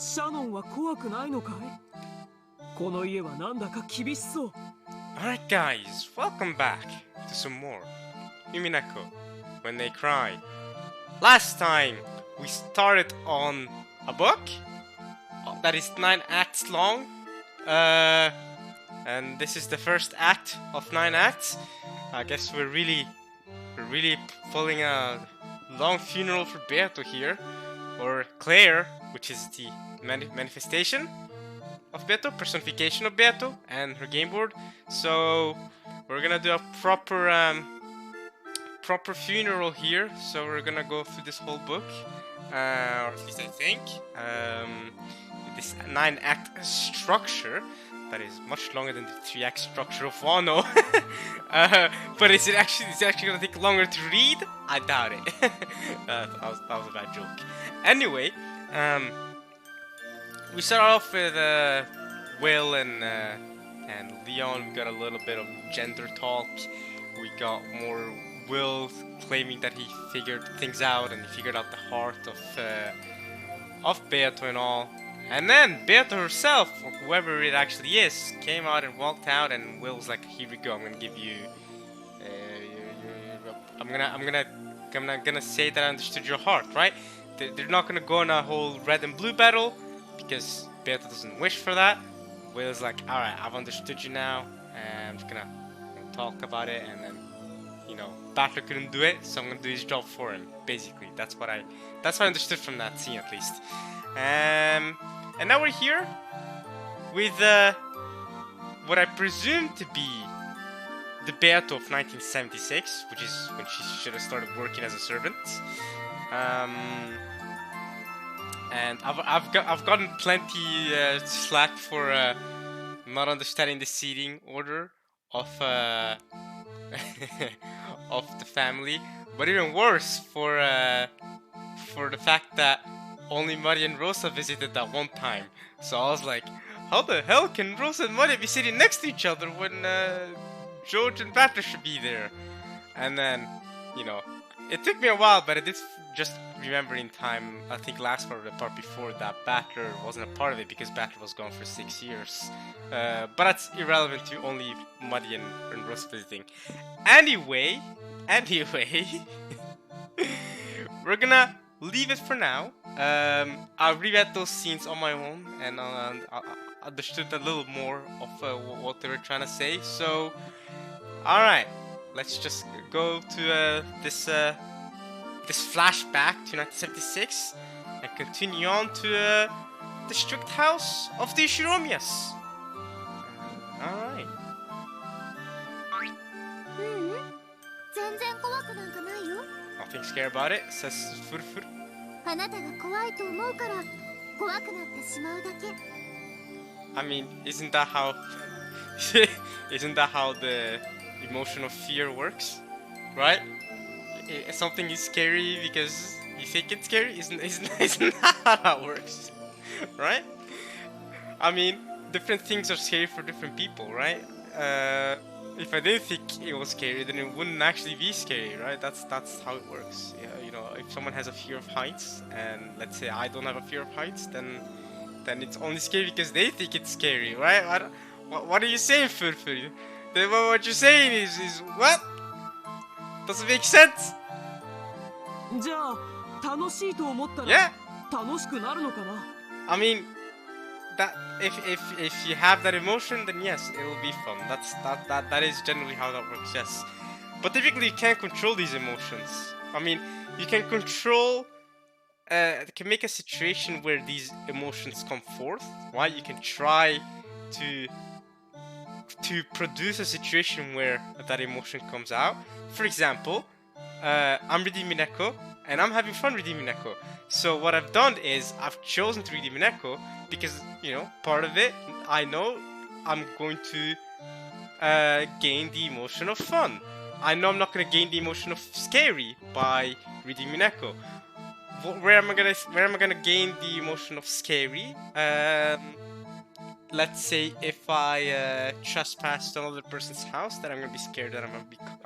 シャノンは怖くないのかい？この家はなんだか厳しそう。 Alright guys, welcome back to some more Umineko when they cry. Last time we started on a book that is 9 acts long, and this is the first act of 9 acts. I guess we're really pulling a long funeral for Beato here, or Claire, which is the manifestation of Beto, personification of Beto, and her game board. So we're gonna do a proper funeral here. So we're gonna go through this whole book, or at least I think. This 9-act structure that is much longer than the 3-act structure of Wano. But is it actually gonna take longer to read? I doubt it. that was a bad joke. Anyway, we start off with Will and Leon. We got a little bit of gender talk. We got more Will claiming that he figured things out and he figured out the heart of Beato and all. And then Beato herself, or whoever it actually is, came out and walked out, and Will was like, "Here we go. I'm gonna give you. I'm gonna say that I understood your heart, right?" They're not gonna go on a whole red and blue battle because Beato doesn't wish for that. Will's like, "All right, I've understood you now, and I'm just gonna talk about it." And then, Battler couldn't do it, so I'm gonna do his job for him. Basically, that's what I understood from that scene, at least. And now we're here with what I presume to be the Beato of 1976, which is when she should have started working as a servant. And I've gotten plenty slack for not understanding the seating order of of the family, but even worse for the fact that only Maria and Rosa visited that one time. So I was like, how the hell can Rosa and Maria be sitting next to each other when George and Battler should be there? And then, it took me a while, but I did just remember in time, I think last part of the part before, that Battler wasn't a part of it because Battler was gone for 6 years. But that's irrelevant to only Maria and Rosa visiting. Anyway, we're gonna leave it for now. I reread those scenes on my own and I understood a little more of what they were trying to say. So, alright, let's just go to this flashback to 1976 and continue on to the strict house of the Shiromias. Alright. Nothing scary about it, says Furfur. I mean, isn't that how the emotion of fear works, right? Something is scary because you think it's scary. Isn't that how that works, right? I mean, different things are scary for different people, right? If I didn't think it was scary, then it wouldn't actually be scary, right? That's how it works. Yeah, if someone has a fear of heights, and let's say I don't have a fear of heights, then it's only scary because they think it's scary, right? What are you saying, Furfur? What you're saying is what? Doesn't make sense. Yeah. I mean, that if you have that emotion, then yes, it will be fun. That is generally how that works. Yes, but typically you can't control these emotions. I mean, you can control. Can make a situation where these emotions come forth. Right? You can try to produce a situation where that emotion comes out. For example, I'm reading Umineko and I'm having fun reading Umineko. So what I've done is I've chosen to read Umineko because, part of it, I know I'm going to gain the emotion of fun. I know I'm not going to gain the emotion of scary by reading Umineko. Where am I gonna gain the emotion of scary? Let's say if I trespass another person's house, then I'm gonna be scared that I'm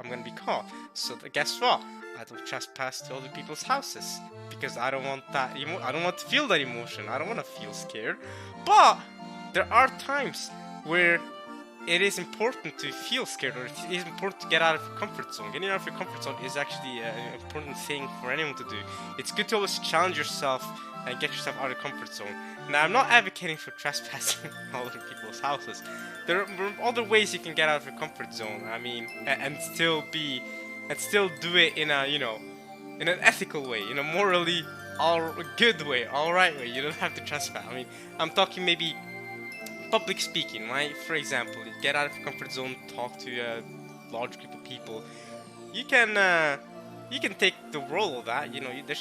gonna be caught. So guess what? I don't trespass to other people's houses because I don't want that I don't want to feel that emotion. I don't want to feel scared. But there are times where it is important to feel scared, or it is important to get out of your comfort zone. Getting out of your comfort zone is actually an important thing for anyone to do. It's good to always challenge yourself and get yourself out of your comfort zone. Now, I'm not advocating for trespassing other people's houses. There are other ways you can get out of your comfort zone. I mean, and still do it in a, in an ethical way, in a morally good way, alright way. You don't have to trespass. I mean, I'm talking maybe public speaking, right? For example, get out of your comfort zone, talk to a large group of people. You can take the role of that.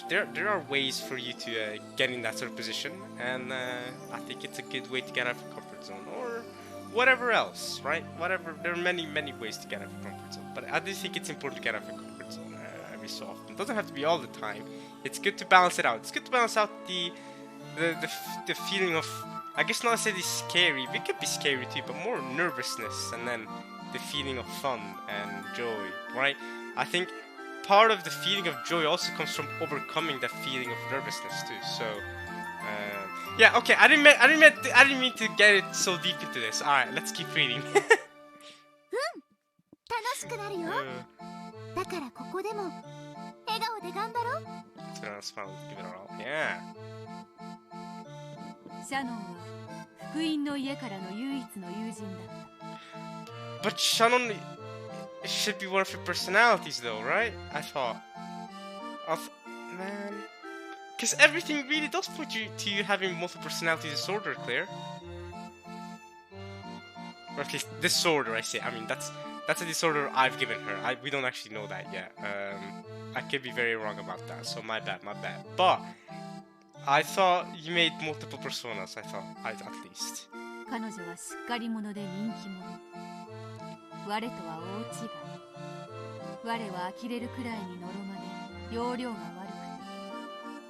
There are ways for you to get in that sort of position, and I think it's a good way to get out of your comfort zone, or whatever else, right? Whatever. There are many ways to get out of your comfort zone, but I do think it's important to get out of your comfort zone every so often. It doesn't have to be all the time. It's good to balance it out. It's good to balance out the feeling of, I guess not necessarily scary, it could be scary too, but more nervousness, and then the feeling of fun and joy, right? I think part of the feeling of joy also comes from overcoming that feeling of nervousness too. So, yeah, okay. I didn't mean to get it so deep into this. All right, let's keep reading. 楽しくなるよ。だからここでも笑顔で頑張ろう。Yeah. シャノンは福音の家からの唯一の友人だ。But Shannon should be one of your personalities, though, right? I thought. Man, because everything really does point you to you having multiple personality disorder, Claire. Or at least disorder, I say. I mean, that's a disorder I've given her. We don't actually know that yet. I could be very wrong about that, so my bad. But I thought you made multiple personas. I thought, at least. 彼女はしっかり者で人気者。我とは大違い。我は呆れるくらいにのろまで容量が悪くて、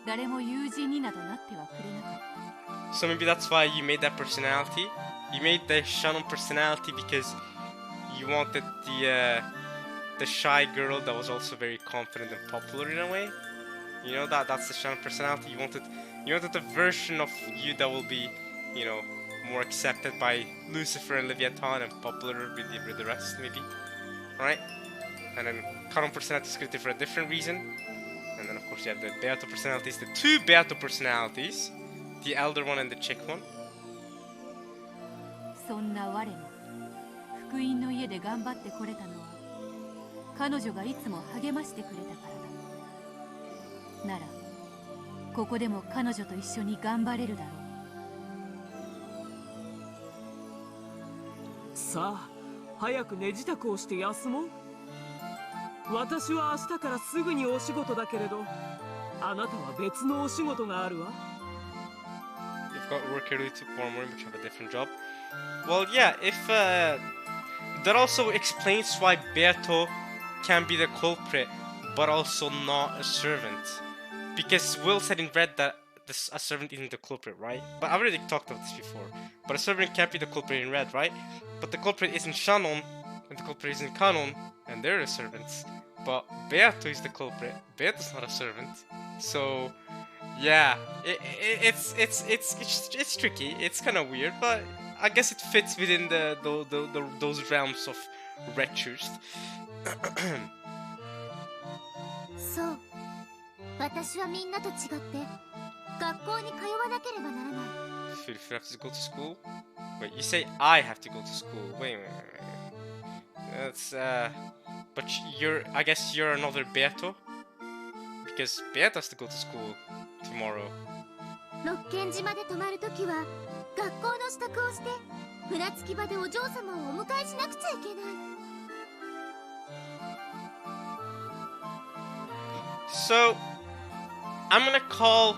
誰も友人になどなってはくれなかった。So maybe that's why you made that personality. You made the Shannon personality because you wanted the shy girl that was also very confident and popular in a way. You know that's the Shannon personality. You wanted a version of you that will be, more accepted by Lucifer and Leviathan and popular with the rest, maybe. Right? And then Kanon personality is created for a different reason. And then of course you have the Beato personalities, the two Beato personalities, the elder one and the chick one. そんな我も福音の家で頑張ってこれたのは彼女がいつも励ましてくれたからだ。ならここでも彼女と一緒に頑張れるだろう。さあ、早く寝支度をして休もう。私は明日からすぐにお仕事だけれど、あなたは別のお仕事があるわ。You've got work early tomorrow morning, but you have a different job. Well, yeah, if that also explains why Beato can be the culprit, but also not a servant. Because Will said in red that a servant isn't the culprit, right? But I've already talked about this before. But a servant can't be the culprit in red, right? But the culprit isn't Shannon, and the culprit isn't Kanon, and they're the servants. But Beato is the culprit. Beato's not a servant. So, yeah, it's tricky. It's kind of weird, but I guess it fits within those realms of red truth. そう。私はみんなと違って学校に通わなければならない。If you have to go to school? Wait, you say I have to go to school. Wait. That's but I guess you're another Beato? Because Beato has to go to school tomorrow. 六軒島で泊まるときは学校の支度をして船着き場でお嬢様をお迎えしなくちゃいけない。So, I'm gonna call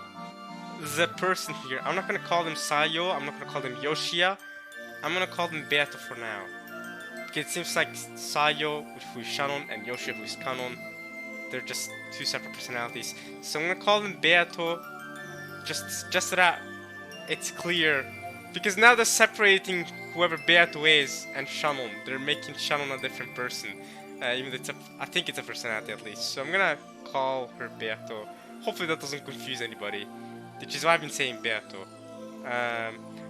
the person here. I'm not gonna call them Sayo. I'm not gonna call them Yoshia. I'm gonna call them Beato for now. Because it seems like Sayo, who is Shannon, and Yoshia, who is Kanon, they're just two separate personalities. So I'm gonna call them Beato, just so that it's clear. Because now they're separating whoever Beato is and Shannon. They're making Shannon a different person. Even though I think it's a personality at least. So I'm gonna call her Beato. Hopefully that doesn't confuse anybody, which is why I've been saying Beato.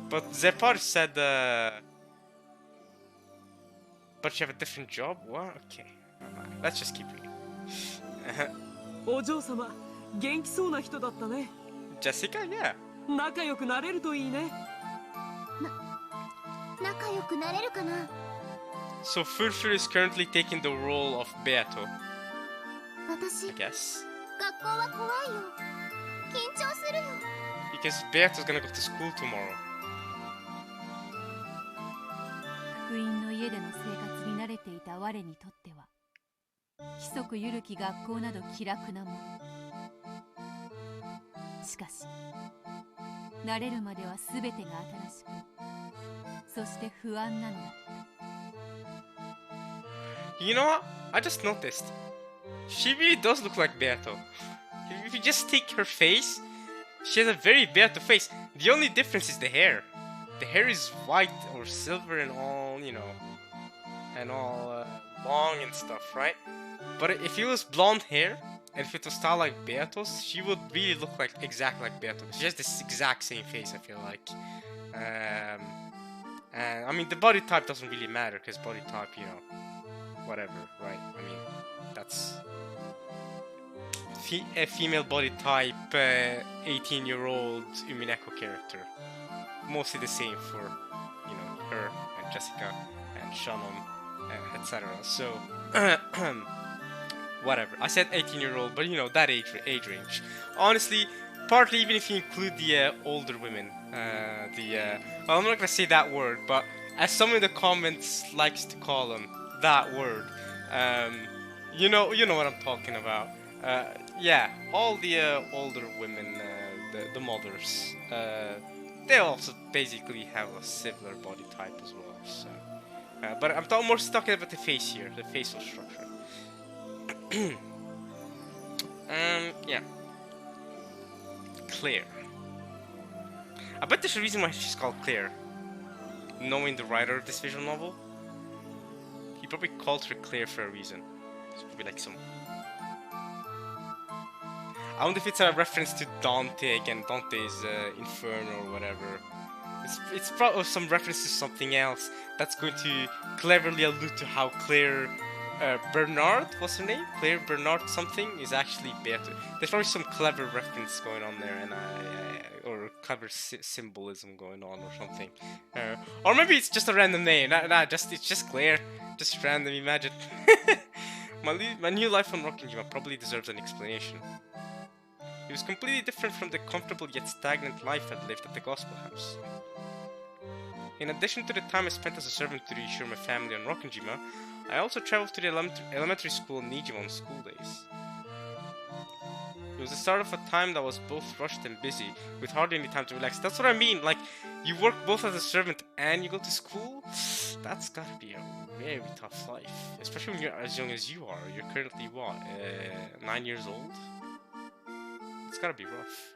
But Zepar said, but you have a different job? What? Okay. Let's just keep reading. お嬢様、元気そうな人だったね。 Jessica? Yeah. 仲良くなれるといいね。仲良くなれるかな。 So Furfur is currently taking the role of Beato, 私 I guess. 学校は怖いよ。緊張するよ。 Because Beato's gonna go to school tomorrow. 福音の家での生活に慣れていた我にとっては規則ゆるき学校など気楽なもの。しかし慣れるまでは全てが新しく、そして不安なのだ。 You know what? I just noticed. She really does look like Beato. If you just take her face, she has a very Beato face. The only difference is the hair. The hair is white or silver and all, you know, and all long and stuff, right? But if it was blonde hair, and if it was styled like Beato's, she would really look like exactly like Beato. She has this exact same face, I feel like. And I mean, the body type doesn't really matter because body type, you know, whatever, right? I mean, that's a female body type, 18-year-old Umineko character. Mostly the same for, you know, her and Jessica and Shannon, etc. So, whatever. I said 18-year-old, but you know, that age range. Honestly, partly even if you include the older women, well, I'm not gonna say that word, but as someone in the comments likes to call them that word, you know what I'm talking about. Yeah, all the older women, the mothers, they also basically have a similar body type as well. So, but I'm more talking about the face here, the facial structure. Yeah. Claire. I bet there's a reason why she's called Claire. Knowing the writer of this visual novel, he probably called her Claire for a reason. It's probably like some. I wonder if it's a reference to Dante again, Dante's Inferno or whatever. It's probably some reference to something else that's going to cleverly allude to how Claire Bernard, what's her name? Claire Bernard something is actually Beato. There's probably some clever reference going on there, and or clever symbolism going on or something. Or maybe it's just a random name. It's just Claire. Just random, imagine. My new life on Rockingham probably deserves an explanation. It was completely different from the comfortable yet stagnant life I'd lived at the Gospel House. In addition to the time I spent as a servant to reassure my family on Rockingham, I also traveled to the elementary school in Nijima on school days. It was the start of a time that was both rushed and busy, with hardly any time to relax. That's what I mean, like, you work both as a servant and you go to school? That's gotta be a very tough life. Especially when you're as young as you are. You're currently, what, 9 years old? It's gotta be rough.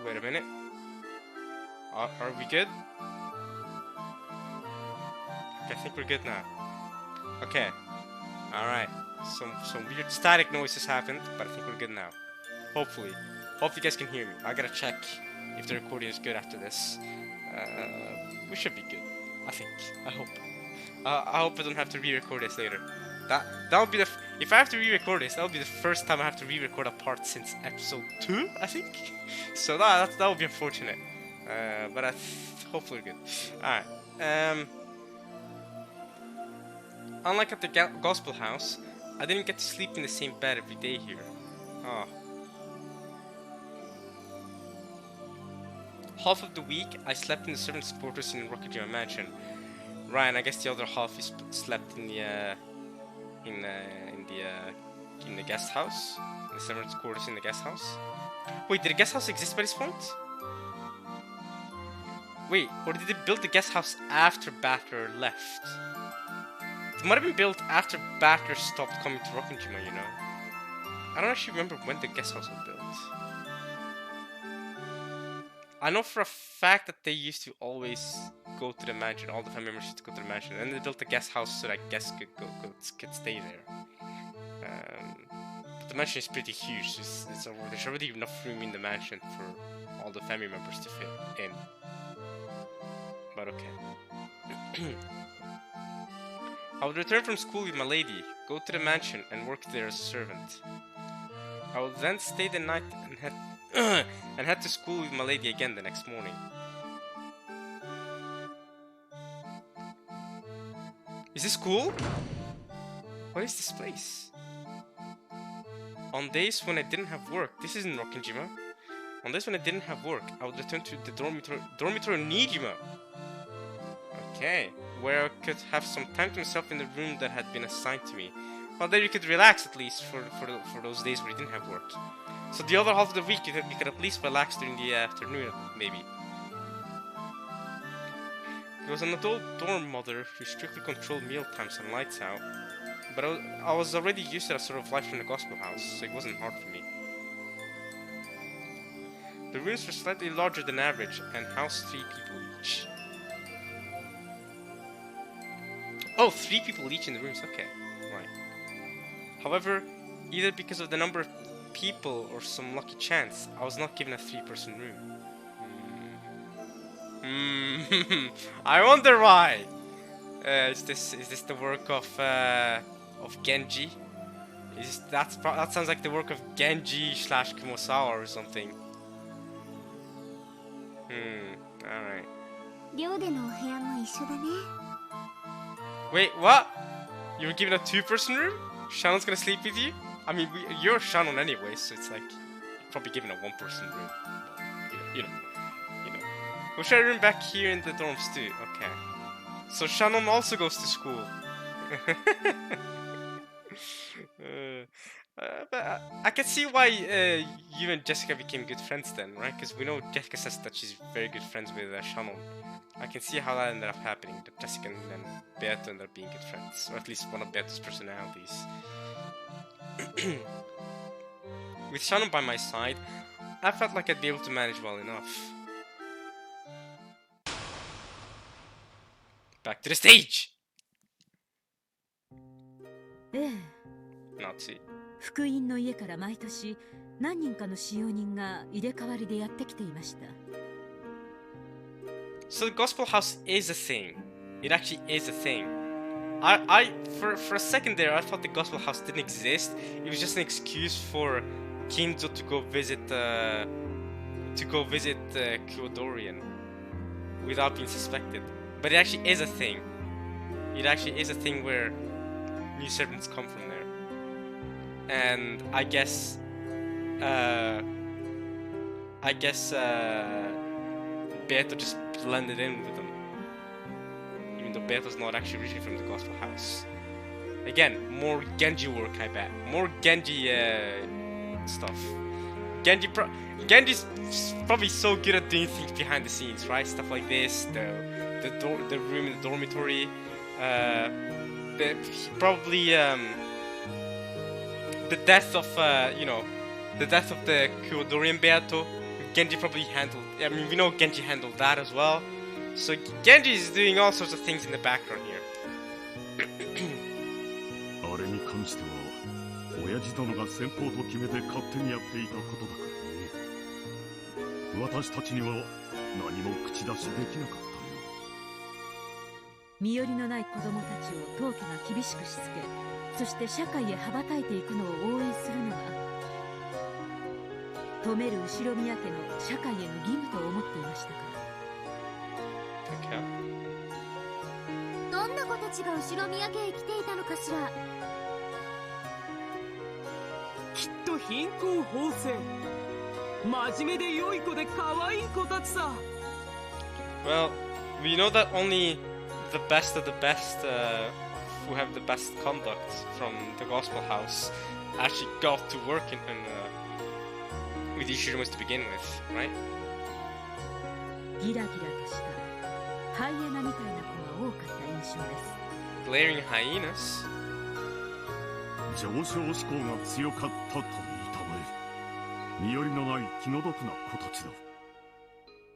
Wait a minute. Are we good? Okay, I think we're good now. Okay. Alright. Some weird static noises happened, but I think we're good now. Hopefully. Hope you guys can hear me. I gotta check if the recording is good after this. We should be good. I think. I hope. I hope I don't have to re-record this later. That would be the if I have to re-record this, that would be the first time I have to re-record a part since episode 2, I think. So that would be unfortunate. But hopefully we're good. Alright. Unlike at the Gospel House, I didn't get to sleep in the same bed every day here. Oh. Half of the week, I slept in the servants' quarters in Rokujima Mansion. Ryan, I guess the other half is slept in the guest house, in the servants' quarters in the guest house. Wait, did the guest house exist by this point? Wait, or did they build the guest house after Battler left? It might have been built after Battler stopped coming to Rokujima, you know. I don't actually remember when the guest house was built. I know for a fact that they used to always go to the mansion. All the family members used to go to the mansion, and they built a guest house so that guests could stay there. But the mansion is pretty huge. There's already enough room in the mansion for all the family members to fit in. But okay. I would return from school with my lady, go to the mansion, and work there as a servant. I would then stay the night and head to school with my lady again the next morning. Is this cool? What is this place? On days when I didn't have work, this isn't Rokkenjima. On days when I didn't have work, I would return to the dormitory Nijima. Okay, where I could have some time to myself in the room that had been assigned to me. Well, there you could relax at least for those days where you didn't have work. So the other half of the week you could at least relax during the afternoon, maybe. There was an adult dorm mother who strictly controlled meal times and lights out. But I was already used to that sort of life from the gospel house, so it wasn't hard for me. The rooms were slightly larger than average and housed 3 people each. Oh, 3 people each in the rooms, okay. Right. However, either because of the number of people or some lucky chance, I was not given a 3-person room. I wonder why. Is this the work of Genji? That sounds like the work of Genji / Kumosawa or something. All right. 寮でのお部屋も一緒だね。 Wait, what? You were given a 2-person room? Shannon's gonna sleep with you? I mean, you're Shannon anyway, so it's like you're probably given a 1-person room. You know. We'll share a room back here in the dorms too. Okay. So Shannon also goes to school. But I can see why you and Jessica became good friends then, right? Because we know Jessica says that she's very good friends with Shannon. I can see how that ended up happening, that Jessica and Beato ended up being good friends, or at least one of Beato's personalities. With Shannon by my side, I felt like I'd be able to manage well enough. Back to the stage! ええ、 Nazi. 福音の家から毎年何人かの使用人が入れ替わりでやってきていました。 So the gospel house is a thing. It actually is a thing. For a second there, I thought the gospel house didn't exist. It was just an excuse for Kinzo to go visit Kyodorian without being suspected. But it actually is a thing. It actually is a thing where new servants come from there. And I guess Beato just blended in with them. Even though Beato's not actually originally from the gospel house. Again, more Genji work, I bet. More Genji stuff. Genji's probably so good at doing things behind the scenes, right? Stuff like this, the room in the dormitory, probably the death of the death of the Kyodorian Beato. Genji probably handled. I mean, we know Genji handled that as well. So Genji is doing all sorts of things in the background here. あれに関しては親父殿が先方と決めて勝手にやっていたことだからね。私たちには何も口出しできなかったよ。身寄りのない子供たちを当家が厳しくしつけ、そして社会へ羽ばたいていくのを応援するのが止める後ろ宮家の社会への義務と思っていましたから。どんな子たちが後ろ宮家へ来ていたのかしら。きっと貧困法制。真面目で良い子で可愛い子たちさ。Well, we know that only the best of the best who have the best conduct from the gospel house actually got to work with these humans to begin with, right? ギラギラとしたハイエナみたいな子が多かった印象です。 Glaring hyenas? 上昇志向が強かったと言いたまえ。身寄りのない気の毒な子たちだ。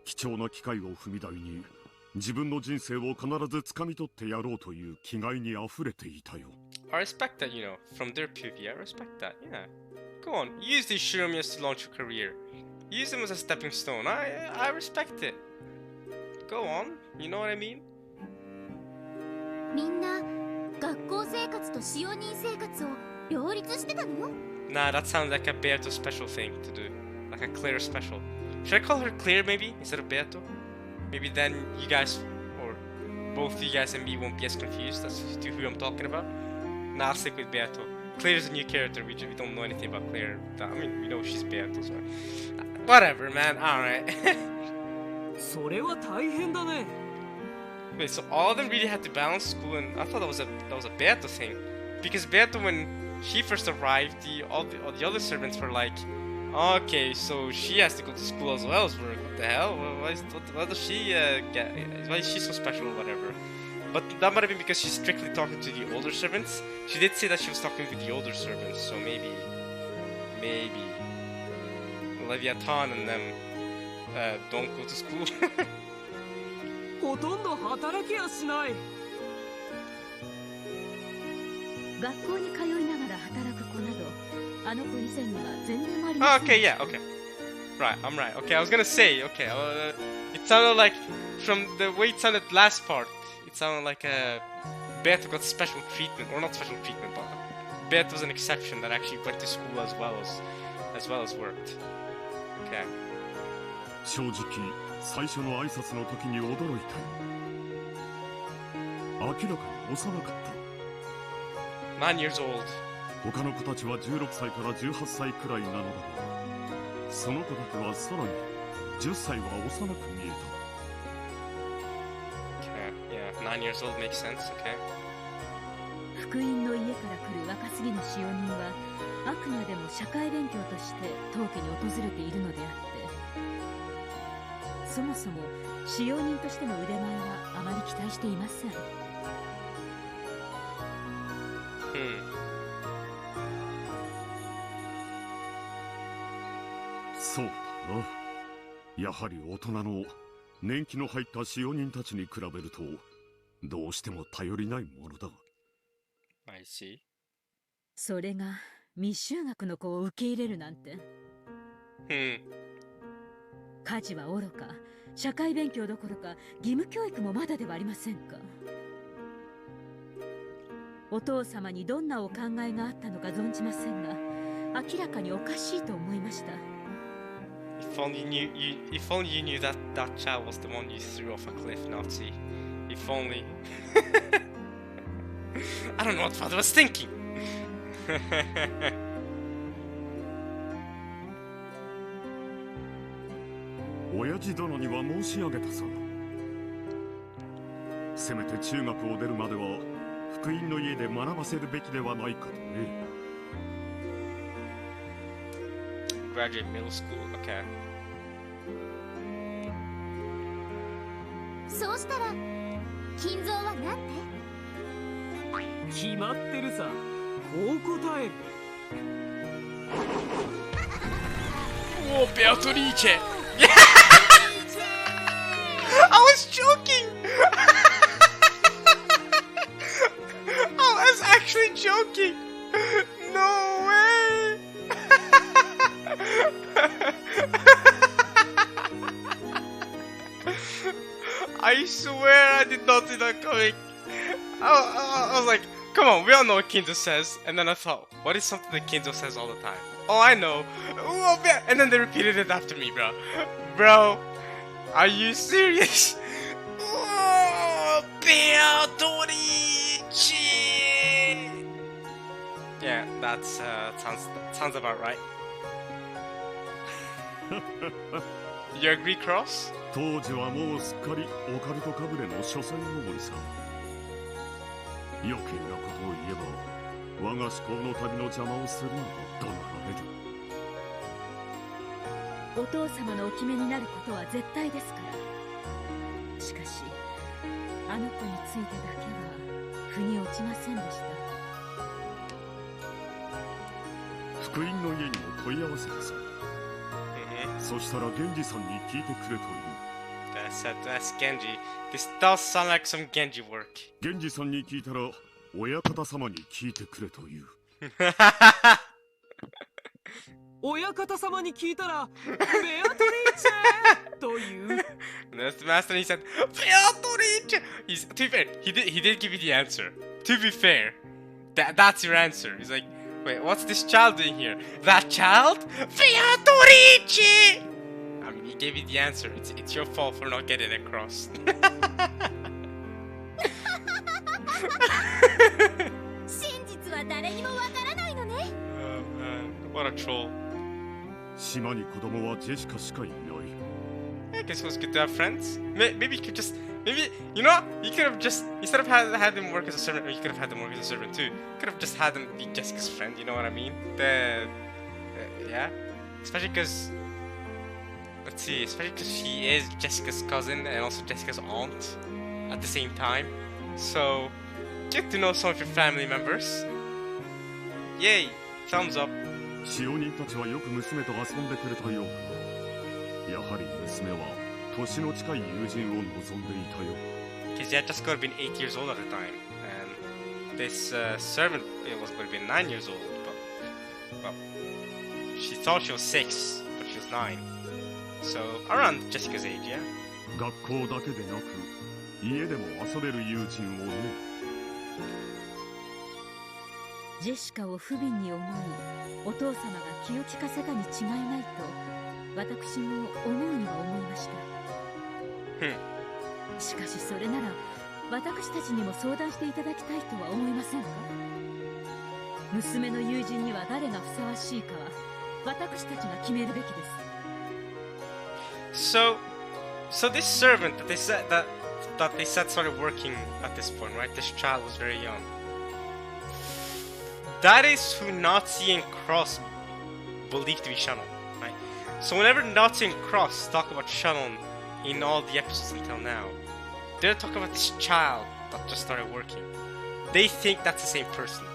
貴重な機会を踏み台に自分の人生を必ず掴み取ってやろうという気概にあふれていたよ。 I respect that, you know, from their PV. I respect that, yeah. Go on, use these Shinomias to launch your career. Use them as a stepping stone. I respect it. Go on, you know what I mean? みんな学校生活と使用人生活を両立してたの？ Nah, that sounds like a Beato special thing to do. Like a Claire special. Should I call her Claire maybe, instead of Beato? Maybe then you guys, or both you guys and me won't be as confused as to who I'm talking about. Nah, I'll stick with Beato. Claire's a new character, we don't know anything about Claire. I mean, we know she's Beato, so... Whatever, man, alright. それは大変だね。 Wait, so all of them really had to balance school, and I thought that was a Beato thing. Because Beato, when she first arrived, all the other servants were like, okay, so she has to go to school as well as work. What the hell? What does she get? Why is she so special or whatever? But that might have been because she's strictly talking to the older servants. She did say that she was talking with the older servants, so maybe Leviathan and them don't go to school. ほとんど働きやしない。学校に通いながら働く子など、あの子以前には全然あり Oh, ません。 okay, yeah, okay. Right, I'm right. Okay, I was gonna say, okay, it sounded like, from the way it sounded last part, it sounded like Beto got special treatment, or not special treatment, but Beto was an exception that actually went to school as well as worked. Okay. 正直最初の挨拶の時に驚いたよ。明らかに幼かった。 9 years old. 他の子たちは16歳から18歳くらいなのだが、その子だけはさらに10歳は幼く見えた。 Okay, yeah, 9 years old makes sense, okay. 福音の家から来る若すぎの使用人は、あくまでも社会勉強として当家に訪れているのであって、そもそも使用人としての腕前はあまり期待していません。そうだな。やはり大人の年季の入った使用人たちに比べるとどうしても頼りないものだ。 I see. それが未就学の子を受け入れるなんて。家事はおろか、社会勉強どころか義務教育もまだではありませんか。お父様にどんなお考えがあったのか存じませんが、明らかにおかしいと思いました。 If only you knew that child was the one you threw off a cliff, Nazi. If only. I don't know what father was thinking. 親父殿には申し上げたさ。せめて中学を出るまでは福音の家で学ばせるべきではないかとね。 Graduate middle school, okay. そうしたら金蔵はなんて？決まってるさ。こう答える。 Oh, Beatrice! I was joking! I was actually joking! No way! I swear I did not see that coming. I was like, come on, we all know what Kinzo says. And then I thought, what is something that Kinzo says all the time? Oh, I know. Oh, man. And then they repeated it after me, bro. Bro, are you serious? Oh, Beatrice! Yeah, that's sounds about right. You agree, Cross? 当時はもうすっかりオカルトかぶれの書斎登りさ。余計なことを言えば我が思考の旅の邪魔をするのも怒鳴られる。お父様のお決めになることは絶対ですから。しかしあの子についてだけは腑に落ちませんでした。福音の家にも問い合わせたさ。そしたら源氏さんに聞いてくれという。said to ask Genji. This does sound like some Genji work. 源氏さんに聞いたら親方様に聞いてくれという。親方様に聞いたらベアトリーチェという。That's the master, and he said, Beatrice! To be fair, he did give you the answer. To be fair, that's your answer. He's like, wait, what's this child doing here? That child? Beatrice! I mean, he gave you the answer. It's your fault for not getting it across. 真実は誰にもわからないのね。 Oh man, what a troll. 島に子供はジェシカしかいない。 I guess it was good to have friends. Maybe you could just, maybe, you know, you could have just, instead of had them work as a servant, or you could have had them work as a servant too. You could have just had them be Jessica's friend, you know what I mean? Yeah. Especially because, let's see, especially because she is Jessica's cousin and also Jessica's aunt at the same time. So, get to know some of your family members. Yay! Thumbs up. 使用人たちはよく娘と遊んでくれたようだが、やはり娘は年の近い友人を望んでいたよ。 Because he had just got to be 8 years old at the time, and this servant it was going to be 9 years old, but well, she thought she was 6, but she was 9, so around Jessica's age, yeah. 学校だけでなく、家でも遊べる友人をね。ジェシカを不憫に思い、お父様が気を利かせたに違いないと私も思うには思いました。しかしそれなら私たちにも相談していただきたいとは思いませんか？娘の友人には誰がふさわしいかは私たちが決めるべきです。 So this servant that they said started working at this point, right? This child was very young. That is who Nazi and Cross believe to be Shannon, right? So whenever Nazi and Cross talk about Shannon in all the episodes until now, they're talking about this child that just started working. They think that's the same person.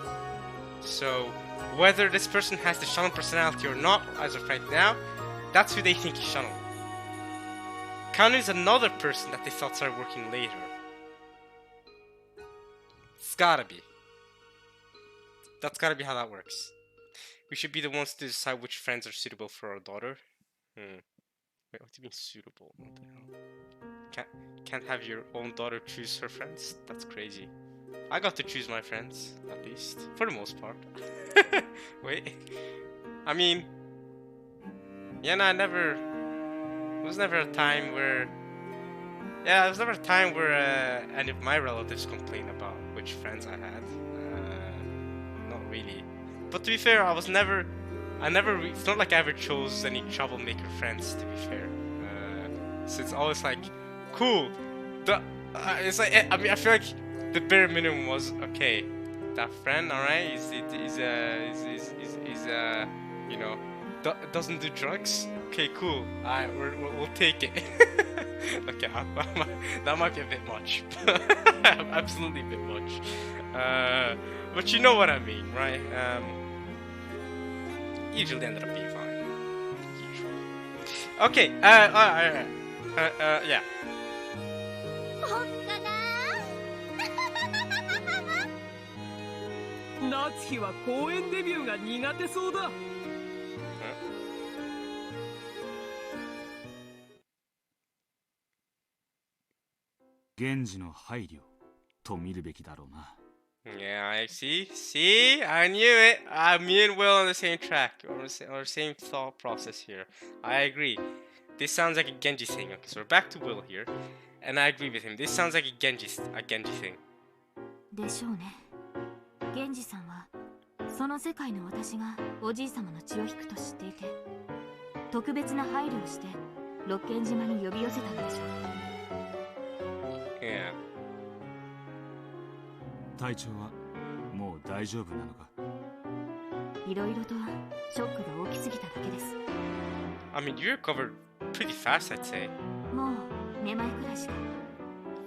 So whether this person has the Shannon personality or not, as of right now, that's who they think is Shannon. Kanon is another person that they thought started working later. It's gotta be. That's gotta be how that works. We should be the ones to decide which friends are suitable for our daughter. Wait, what do you mean suitable? What the hell? Can't have your own daughter choose her friends? That's crazy. I got to choose my friends, at least. For the most part. Wait. I mean... Yeah, no, there was never a time where... Yeah, there was never a time where any of my relatives complained about which friends I had. Not really. But to be fair, it's not like I ever chose any troublemaker friends, to be fair. So it's always like, cool. It's like, I mean, I feel like the bare minimum was, okay, that friend, alright, you know, doesn't do drugs? Okay, cool. Alright, we'll take it. Okay, that might be a bit much. Absolutely a bit much. But you know what I mean, right? Usually ended up being fine. Usually. Okay, yeah. おっかな夏日は公演デビューが苦手そうだ。源氏の配慮と見るべきだろうな。Yeah, I see, I knew it. Me and Will on the same track, or the same thought process here. I agree. This sounds like a Genji thing. Okay, so we're back to Will here, and I agree with him. This sounds like a Genji thing. でしょうね。源氏さんはその世界の私がおじい様の血を引くと知っていて、特別な配慮をして六軒島に呼び寄せたのでしょう。Yeah. 体調はもう大丈夫なのか？いろいろとショックが大きすぎただけです。I mean, you recovered pretty fast, I'd say. もうめまいくらいしか。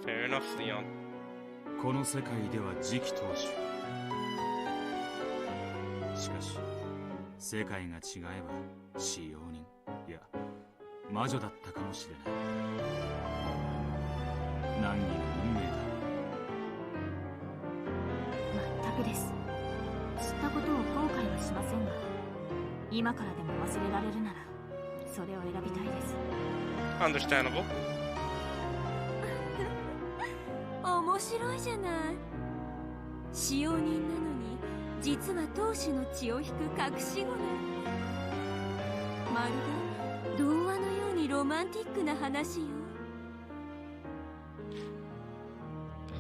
Fair enough, Leon. この世界では次期当主。しかし世界が違えば使用人、いや魔女だったかもしれない。難儀な運命だ。全くです。知ったことを後悔はしませんが、今からでも忘れられるならそれを選びたいです。 Understandable. 面白いじゃない。使用人なのに実は当主の血を引く隠し子なんて、まるで童話のようにロマンティックな話よ。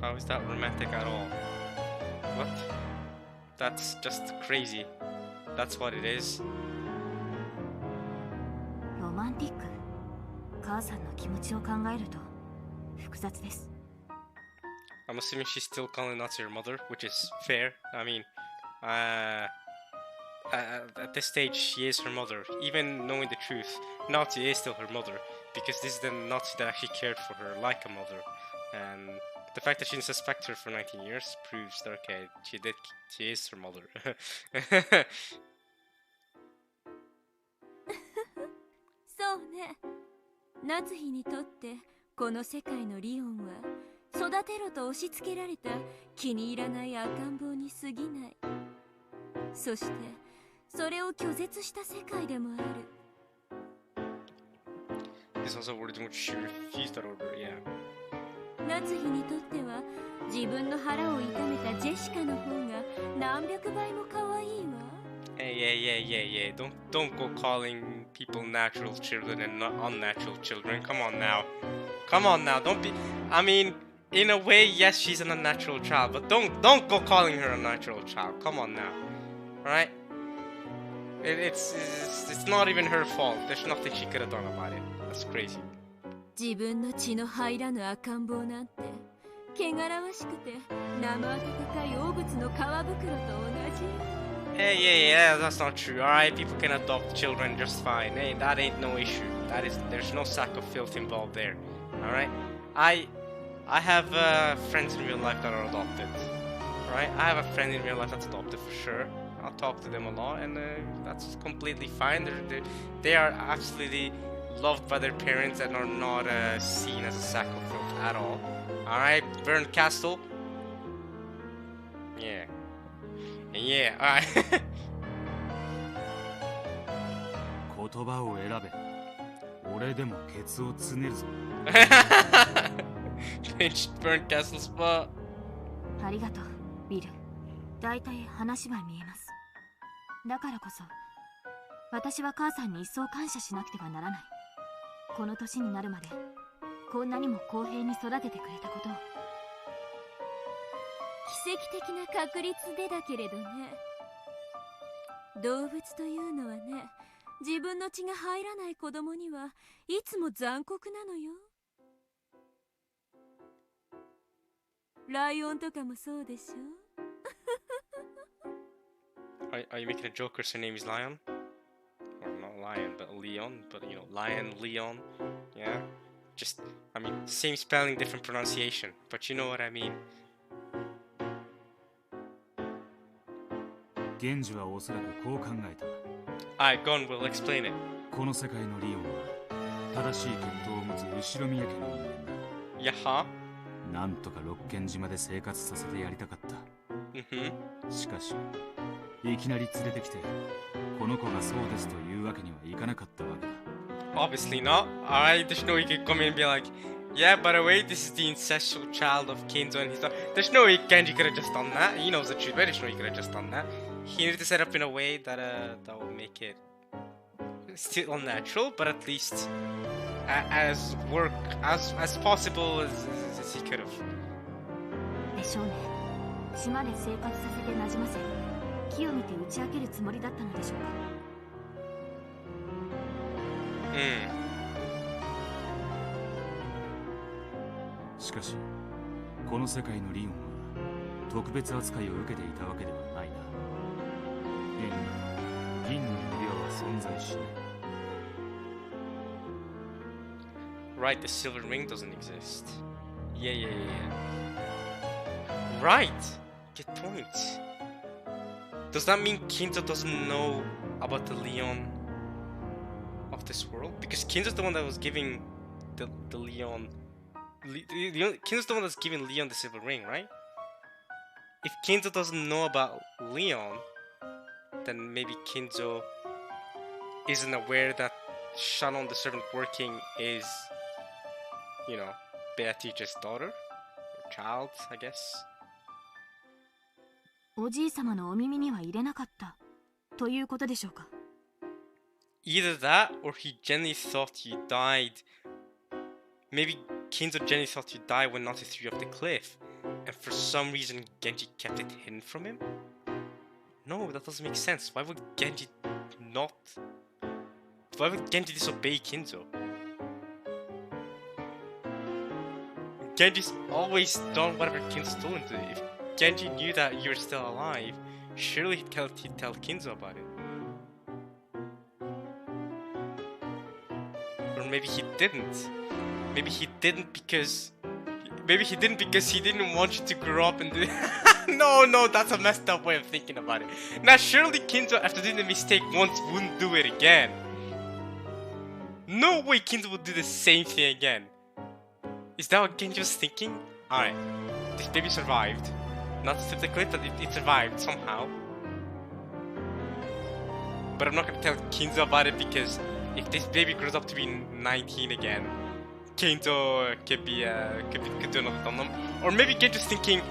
How is that romantic at all? What? That's just crazy. That's what it is. ロマンティック。母さんの気持ちを考えると複雑です。I'm assuming she's still calling Natsu her mother, which is fair. I mean, at this stage, she is her mother. Even knowing the truth, Natsu is still her mother, because this is the Natsu that actually cared for her like a mother. And the fact that she didn't suspect her for 19 years proves that, okay, she is her mother. そうね。夏日にとってこの世界のリオンは育てろと押し付けられた気に入らない赤ん坊に過ぎない。そしてそれを拒絶した世界でもある。 There's also words in which she refused that order, yeah. 夏日にとっては自分の腹を痛めたジェシカの方が何百倍も可愛いわ。Hey, don't go calling people natural children and not unnatural children. Come on now, don't be. I mean, in a way, yes, she's an unnatural child, but don't go calling her a natural child. Come on now, right? It's not even her fault. There's nothing she could have done about it. That's crazy. 自分の血の入らぬ赤ん坊なんて汚らわしくて生温かい汚物の皮袋と同じ。 Yeah, that's not true. Alright, people can adopt children just fine. Hey, that ain't no issue. There's no sack of filth involved there. Alright? I have friends in real life that are adopted. Right? I have a friend in real life that's adopted for sure. I'll talk to them a lot, and that's completely fine. They are absolutely loved by their parents and are not seen as a sack of filth at all. Alright, Vern Castle. Yeah, alright. 言葉を選べ。俺でもケツをつねるぞ。Pinched Burnt Castle spot. ありがとう、ビル。だいたい話は見えます。だからこそ私は母さんに一層感謝しなくてはならない。この年になるまでこんなにも公平に育ててくれたことを。奇跡的な確率でだけれどね。動物というのはね、自分の血が入らない子供にはいつも残酷なのよ。ライオンとかもそうでしょ。Are you making a joke because her name is Lion? Or not Lion, but Leon, but you know, Lion, Leon, yeah? Just, I mean, same spelling, different pronunciation, but you know what I mean. 源氏はおそらくこう考えた。Alright, go on, we'll explain it. この世界のリオンは正しい血統を持つ後ろ宮家の人間だ。やは？なんとか六軒島で生活させてやりたかった。しかしいきなり連れてきてこの子がそうですというわけにはいかなかったわけだ。 Obviously not. Alright, there's no way he could come in and be like, yeah, by the way, this is the incestual child of Kinzo and his daughter. There's no way Genji could have just done that. He knows the truth, but there's no way he could have just done that. He needed to set up in a way that that will make it still unnatural, but at least as possible as he could have. でしょうね。島で生活させて馴染ませ、木を見て打ち明けるつもりだったのでしょうか。しかしこの世界のリオンは特別扱いを受けていたわけではないな。現に銀の指輪は存在しない。 Right, the silver ring doesn't exist. Yeah. Right! Good point. Does that mean Kinzo doesn't know about the Leon of of this world? Because Kinzo's the one that was giving the Leon... Kinzo's the one that's giving Leon the silver ring, right? If Kinzo doesn't know about Leon, then maybe Kinzo isn't aware that Shannon, the servant working, is, you know, Beatrice's daughter? Or child, I guess. おじい様のお耳には入れなかったということでしょうか。 Either that, or he genuinely thought you died. Maybe Kinzo genuinely thought you died when Natsu threw you off the cliff, and for some reason Genji kept it hidden from him? No, that doesn't make sense. Why would Genji not... Why would Genji disobey Kinzo? Genji's always done whatever Kinzo told him to. If Genji knew that you were still alive, surely he'd tell Kinzo about it. Or maybe he didn't. Maybe he didn't because he didn't want you to grow up and do No, that's a messed up way of thinking about it. Now surely Kinzo, after doing the mistake once, wouldn't do it again. No way Kinzo would do the same thing again. Is that what Genji was thinking? Alright, this baby survived. Not to the clip, but it survived somehow. But I'm not gonna tell Kinzo about it because if this baby grows up to be 19 again, Kinzo could do another dum-dum. Or maybe Genji's thinking,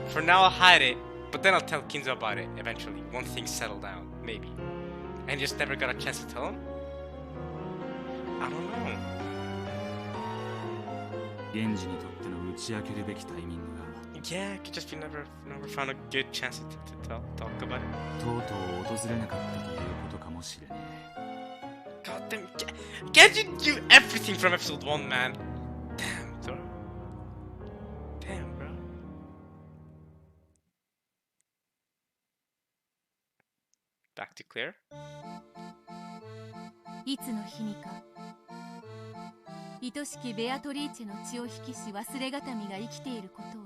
for now I'll hide it, but then I'll tell Kinzo about it eventually, once things settle down, maybe. And he just never got a chance to tell him? I don't know. 源氏にとっての打ち明けるべきタイミングが Yeah, it could just be never found a good chance to talk about it. とうとう訪れなかったということかもしれねえ。 God damn, Genji do everything from episode 1, man. Damn, bro. Damn, bro. Back to Claire. いつの日にか愛しきベアトリーチェの血を引きし忘れがたみが生きていることを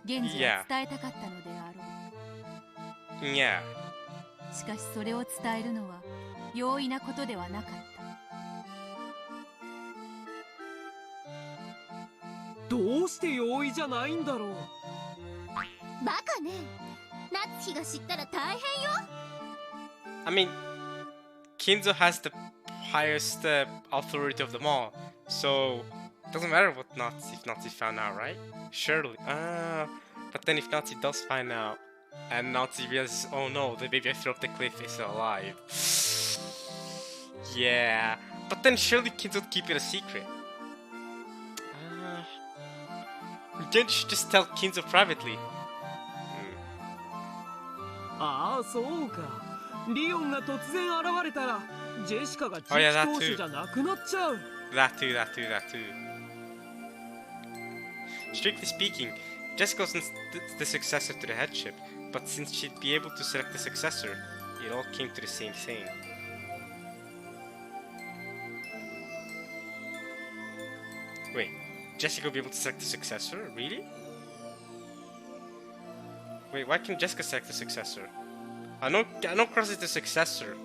源氏は伝えたかったのであろう。Yeah. しかしそれを伝えるのは容易なことではなかった。どうして容易じゃないんだろう。バカね、夏日が知ったら大変よ。 I mean, Kinzo has the highest authority of them all, so it doesn't matter what if Nazi found out, right? Surely. But then if Nazi does find out, and Nazi realizes, oh no, the baby I threw off the cliff is alive. Yeah, but then surely Kinzo would keep it a secret. Genji should just tell Kinzo privately. ああ、そうか。リオンが突然現れたらジェシカが実機投手じゃなくなっちゃう。That too. Strictly speaking, Jessica wasn't the successor to the headship, but since she'd be able to select the successor, it all came to the same thing. Wait, Jessica will be able to select the successor? Really? Wait, why can't Jessica select the successor? I know Cross is the successor,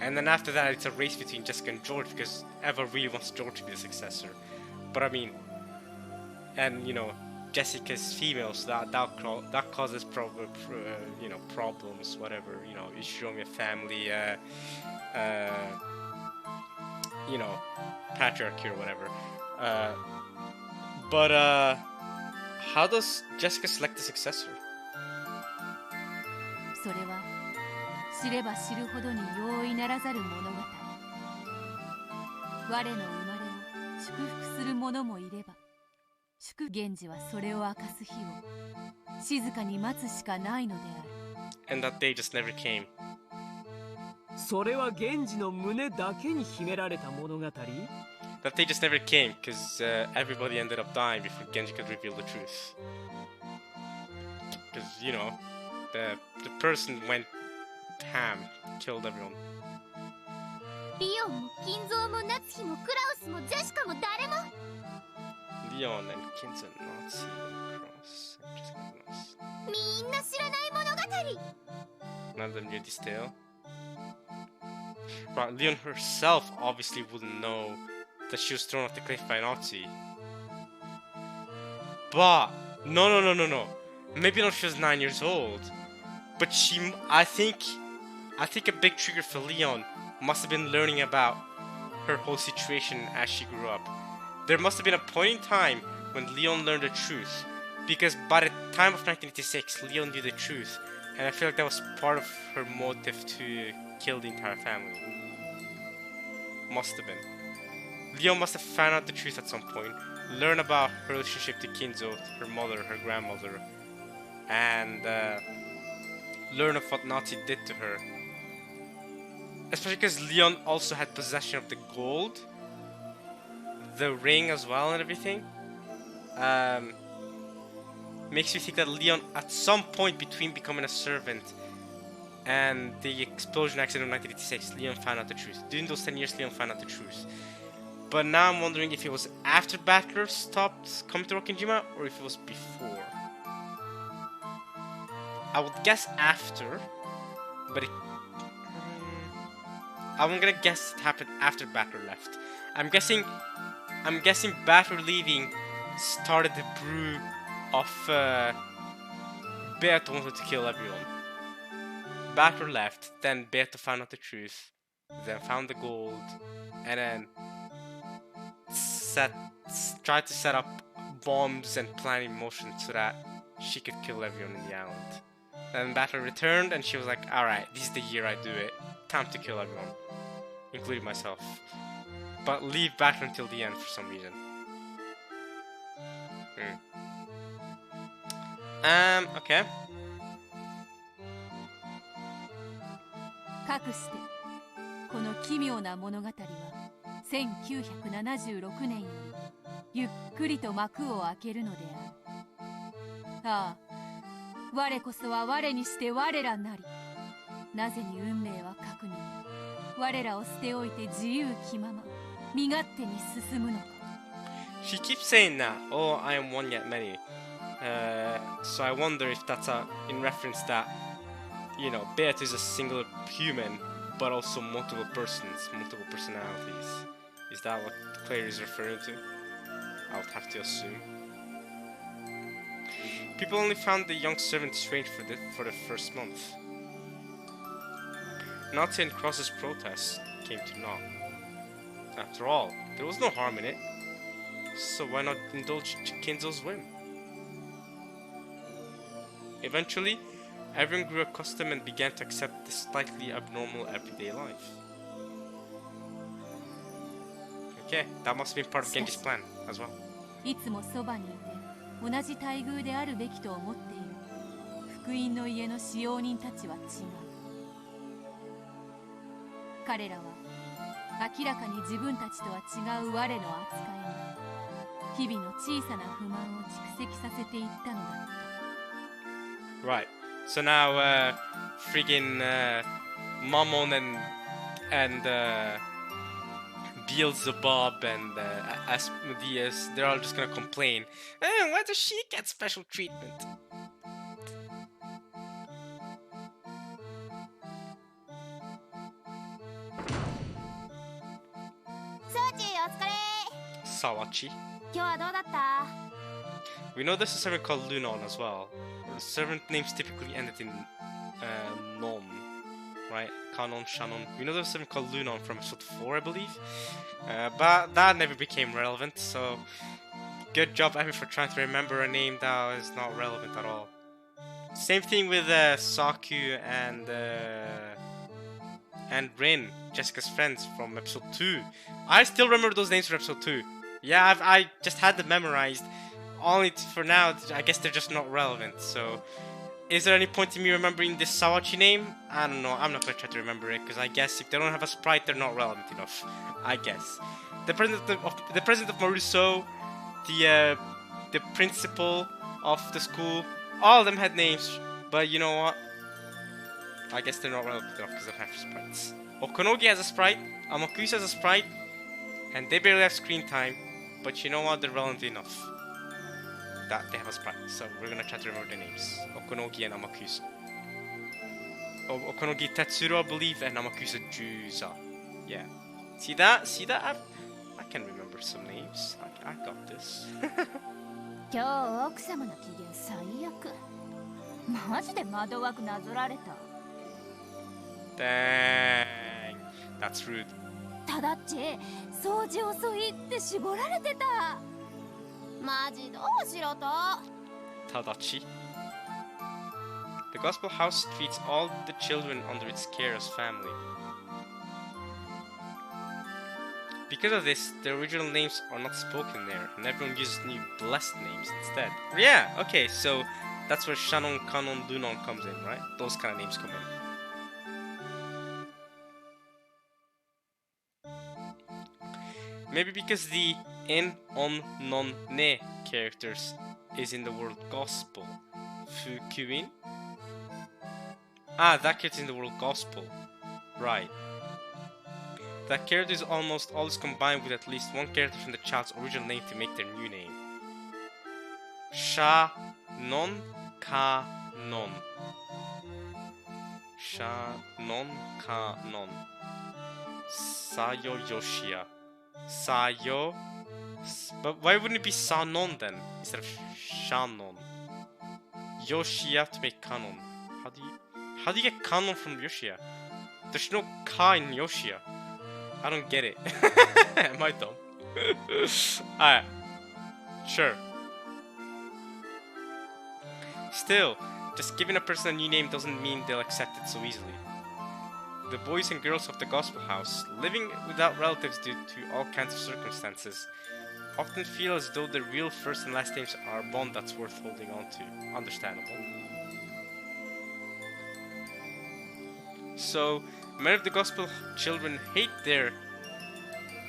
and then after that it's a race between Jessica and George because Eva really wants George to be the successor. But I mean, and you know, Jessica's female, so that causes problems, whatever. You know, you show me a family, you know, patriarchy or whatever. But how does Jessica select the successor? それは知れば知るほどに容易ならざる物語。我の生まれを祝福する者もいれば、源氏はそれを明かす日を静かに待つしかないのである。And that day just never came. それは源氏の胸だけに秘められた物語？ That day just never came because everybody ended up dying before Genji could reveal the truth. Because you know, the person went ham, killed everyone. リオンも金蔵も夏日もクラウスもジェシカも誰も Leon and Kinzo, Nazi and Cross, and Jessica and Cross. みんな知らない物語。 None of them knew this tale. Right, Leon herself obviously wouldn't know that she was thrown off the cliff by Nazi. But no. Maybe not she was 9 years old, but I think a big trigger for Leon must have been learning about her whole situation as she grew up. There must have been a point in time when Leon learned the truth, because by the time of 1986, Leon knew the truth, and I feel like that was part of her motive to kill the entire family. Must have been. Leon must have found out the truth at some point, learn about her relationship to Kinzo, her mother, her grandmother, and learn of what Nazi did to her. Especially because Leon also had possession of the gold, the ring as well, and everything. Makes you think that Leon, at some point between becoming a servant and the explosion accident of 1986, Leon found out the truth. During those 10 years, Leon found out the truth. But now I'm wondering if it was after Battler stopped coming to Rokkenjima, or if it was before. I would guess after, but I'm gonna guess it happened after Battler left. I'm guessing Battler leaving started the brew of Beato wanted to kill everyone. Battler left, then Beato found out the truth, then found the gold, and then tried to set up bombs and plan in motion so that she could kill everyone in the island. Then Battler returned, and she was like, "Alright, this is the year I do it. Time to kill everyone, including myself. But leave Battler until the end for some reason." Okay. かくしてこの奇妙な物語は1976年よりゆっくりと幕を開けるのである。ああ、我こそは我にして我らなり。なぜに運命は核に我らを捨ておいて自由気まま身勝手に進むのか。 She keeps saying that, "Oh, I am one yet many." So I wonder if that's in reference that, you know, Beat is a single human, but also multiple persons, multiple personalities. Is that what Claire is referring to? I would have to assume. People only found the young servant strange for the first month. Nazi and Cross's protests came to naught. After all, there was no harm in it. So why not indulge Kinzo's whim? Eventually, everyone grew accustomed and began to accept the slightly abnormal everyday life. Okay, that must have been part of Genji's plan as well. いつもそばにいて同じ待遇であるべきと思っている福音の家の使用人たちは違う。彼らは明らかに自分たちとは違う我の扱いに日々の小さな不満を蓄積させていったのだった。 Right. So now, friggin' Mammon and Beelzebub and Asmodeus, they're all just gonna complain. Why does she get special treatment? Sawachi. We know there's a servant called Lunon as well. The servant names typically ended in non, right? Kanon, Shannon. We know there's a servant called Lunon from episode 4, I believe. But that never became relevant, so good job, Emi, for trying to remember a name that is not relevant at all. Same thing with Saku and Rin, Jessica's friends from episode 2. I still remember those names from episode 2. Yeah, I just had them memorized. Only for now, I guess they're just not relevant. So, is there any point in me remembering this Sawachi name? I don't know. I'm not gonna try to remember it because I guess if they don't have a sprite, they're not relevant enough. I guess the president of Maruso, the principal of the school, all of them had names. But you know what? I guess they're not relevant enough because they don't have sprites. Okonogi has a sprite, Amakusa has a sprite, and they barely have screen time. But you know what? They're relevant enough that they have a sprite. So we're gonna try to remember their names: Okonogi and Amakusa. Okonogi Tetsuro, I believe, and Namakusa Juza. Yeah. See that? See that? I can remember some names. I got this. 今日奥様の機嫌最悪。マジで窓枠なぞられた。Dang. That's rude. ただっち、掃除遅いって絞られてた。マジどうしろと。 Tadachi. The Gospel House treats all the children under its care as family. Because of this, the original names are not spoken there, and everyone uses new blessed names instead. Yeah, okay, so that's where Shannon, Kanon, Lunon comes in, right? Those kind of names come in. Maybe because the en, on, non, ne characters is in the word gospel. Fukuin? Ah, that character is in the word gospel. Right. That character is almost always combined with at least one character from the child's original name to make their new name. Sha, non, ka, non. Sha, non, ka, non. Sayo, Yoshia. Sayo. But why wouldn't it be Sanon then instead of Shannon? Yoshia to make Kanon. How do you get Kanon from Yoshia? There's no Ka in Yoshia. I don't get it. Am I dumb? Alright. Sure. Still, just giving a person a new name doesn't mean they'll accept it so easily. The boys and girls of the Gospel House, living without relatives due to all kinds of circumstances, often feel as though their real first and last names are a bond that's worth holding on to. Understandable. So, many of the Gospel children hate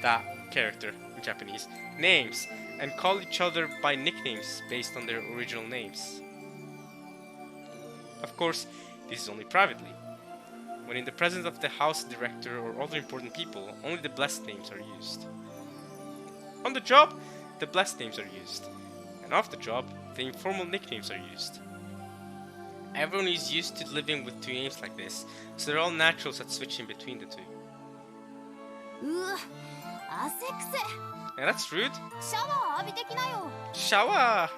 that character in Japanese names and call each other by nicknames based on their original names. Of course, this is only privately. When in the presence of the house director or other important people, only the blessed names are used. On the job, the blessed names are used, and off the job, the informal nicknames are used. Everyone is used to living with two names like this, so they're all naturals at switching between the two. うわ、汗くせ。 Yeah, that's rude. シャワー浴びてきなよ。 Shower!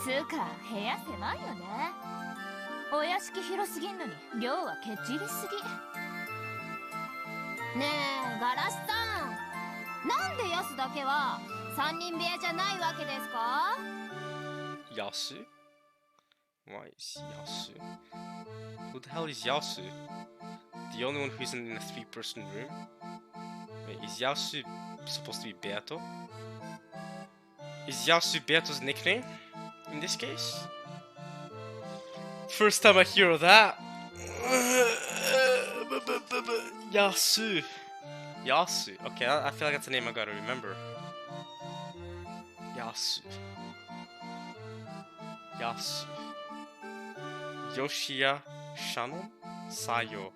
つうか部屋狭いよね。お屋敷広すぎんのに量はけっちりすぎ。ねえ、ガラシさん。なんでヤスだけは三人部屋じゃないわけですか？ Yasu? Why is Yasu? Who the hell is Yasu? The only one who isn't in a three-person room? Wait, is Yasu supposed to be Beato? Is Yasu Beato's nickname in this case? First time I hear of that. Yasu. Yasu. Okay, I feel like that's a name I gotta remember. Yasu. Yasu. Yoshia, Shannon, Sayo,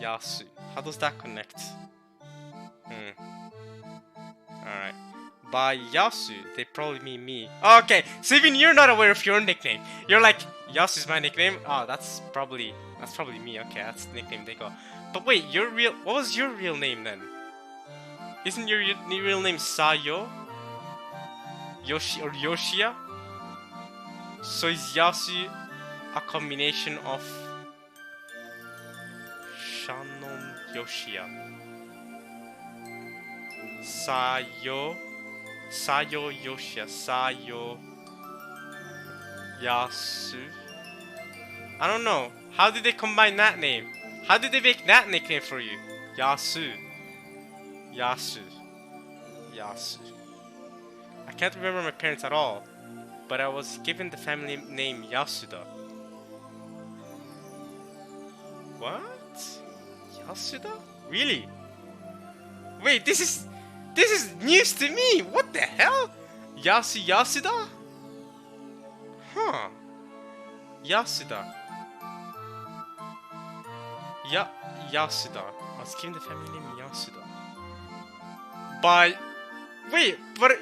Yasu. How does that connect? Alright. By Yasu, they probably mean me. Okay, so even you're not aware of your own nickname. You're like, Yasu's my nickname? Oh, that's probably me. Okay, that's the nickname they go. But wait, what was your real name then? Isn't your real name Sayo? Yoshia? So is Yasu a combination of Shannon Yoshia? Sayo Yoshia, Sayo Yasu. I don't know. How did they combine that name? How did they make that nickname for you? Yasu. I can't remember my parents at all, but I was given the family name Yasuda. What? Yasuda? Really? Wait, this is news to me. What the hell? Yasuda? Huh. Yasuda. Yasuda. I was given the family name Yasuda. But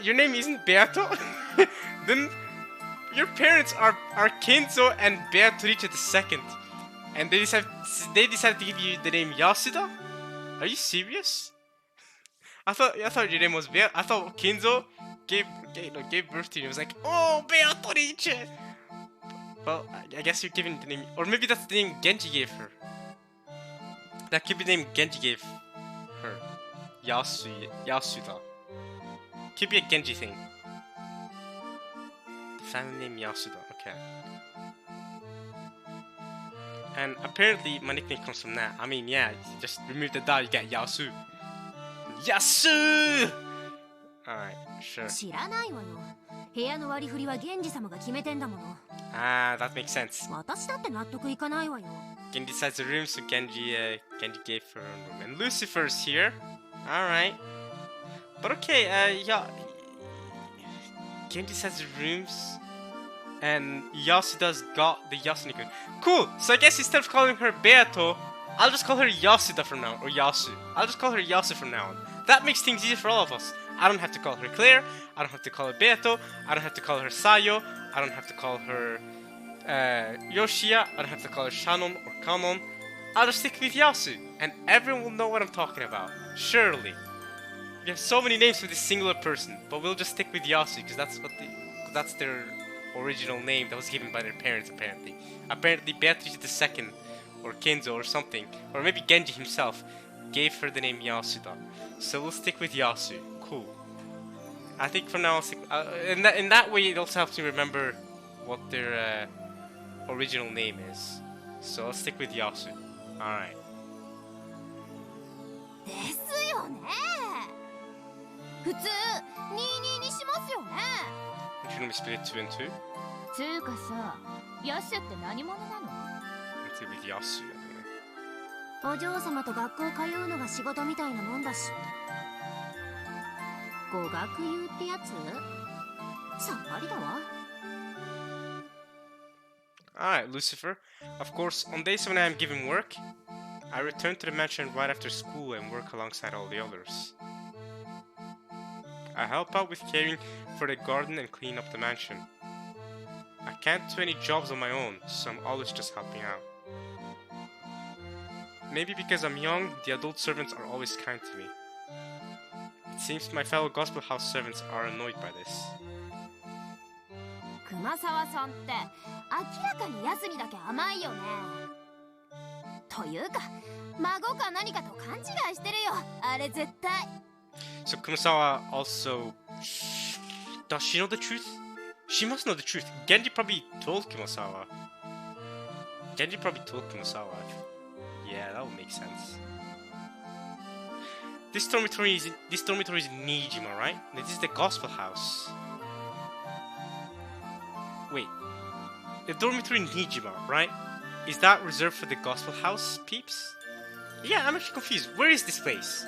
your name isn't Beato? Then your parents are Kenzo and Beatrice II. And they decided to give you the name Yasuda? Are you serious? I thought your name was Beato. I thought Kinzo gave birth to you. It was like, oh, Beatrice. Well, I guess you're giving the name, or maybe that's the name Genji gave her. That could be the name Genji gave her. Yasuda. Could be a Genji thing. The family name Yasuda. Okay. And apparently my nickname comes from that. I mean, yeah, just remove the da, you get Yasu. Yasu! Alright, sure. 知らないわよ。部屋の割り振りは源氏様が決めてんだもの。Ah, that makes sense. 私だって納得いかないわよ。Genji decides the room, so Genji gave her own room. And Lucifer's here. Alright. But okay, yeah. Genji decides the rooms. And Yasuda's got the Yasunikun. Cool! So I guess instead of calling her Beato, I'll just call her Yasuda from now on. Or Yasu. I'll just call her Yasu from now on. That makes things easier for all of us. I don't have to call her Claire. I don't have to call her Beato. I don't have to call her Sayo. I don't have to call her Yoshia. I don't have to call her Shannon or Kanon. I'll just stick with Yasu. And everyone will know what I'm talking about. Surely. We have so many names for this singular person. But we'll just stick with Yasu because that's their original name that was given by their parents, apparently. Apparently Beatrice II or Kenzo or something, or maybe Genji himself, gave her the name Yasuda. So we'll stick with Yasu. Cool. I think for now I'll stick, in that way it also helps me remember what their original name is. So I'll stick with Yasu. Alright. ですよね。普通22にしますよね。 Would you normally split it 2 and 2? つうかさ、ヤシュって何者なの？ Let's go with Yasu. お嬢様と学校通うのが仕事みたいなもんだし。語学友ってやつ？さっぱりだわ。 Alright, Lucifer. Of course, on days when I am given work, I return to the mansion right after school and work alongside all the others. I help out with caring for the garden and clean up the mansion. I can't do any jobs on my own, so I'm always just helping out. Maybe because I'm young, the adult servants are always kind to me. It seems my fellow Gospel House servants are annoyed by this. 熊沢さんって明らかにヤスにだけ甘いよね。というか孫か何かと勘違いしてるよ、あれ絶対。 So Kumasawa also... Does she know the truth? She must know the truth. Genji probably told Kumasawa. Yeah, that would make sense. This dormitory is in Nijima, right? This is the Gospel House. Wait. The dormitory in Nijima, right? Is that reserved for the Gospel House peeps? Yeah, I'm actually confused. Where is this place?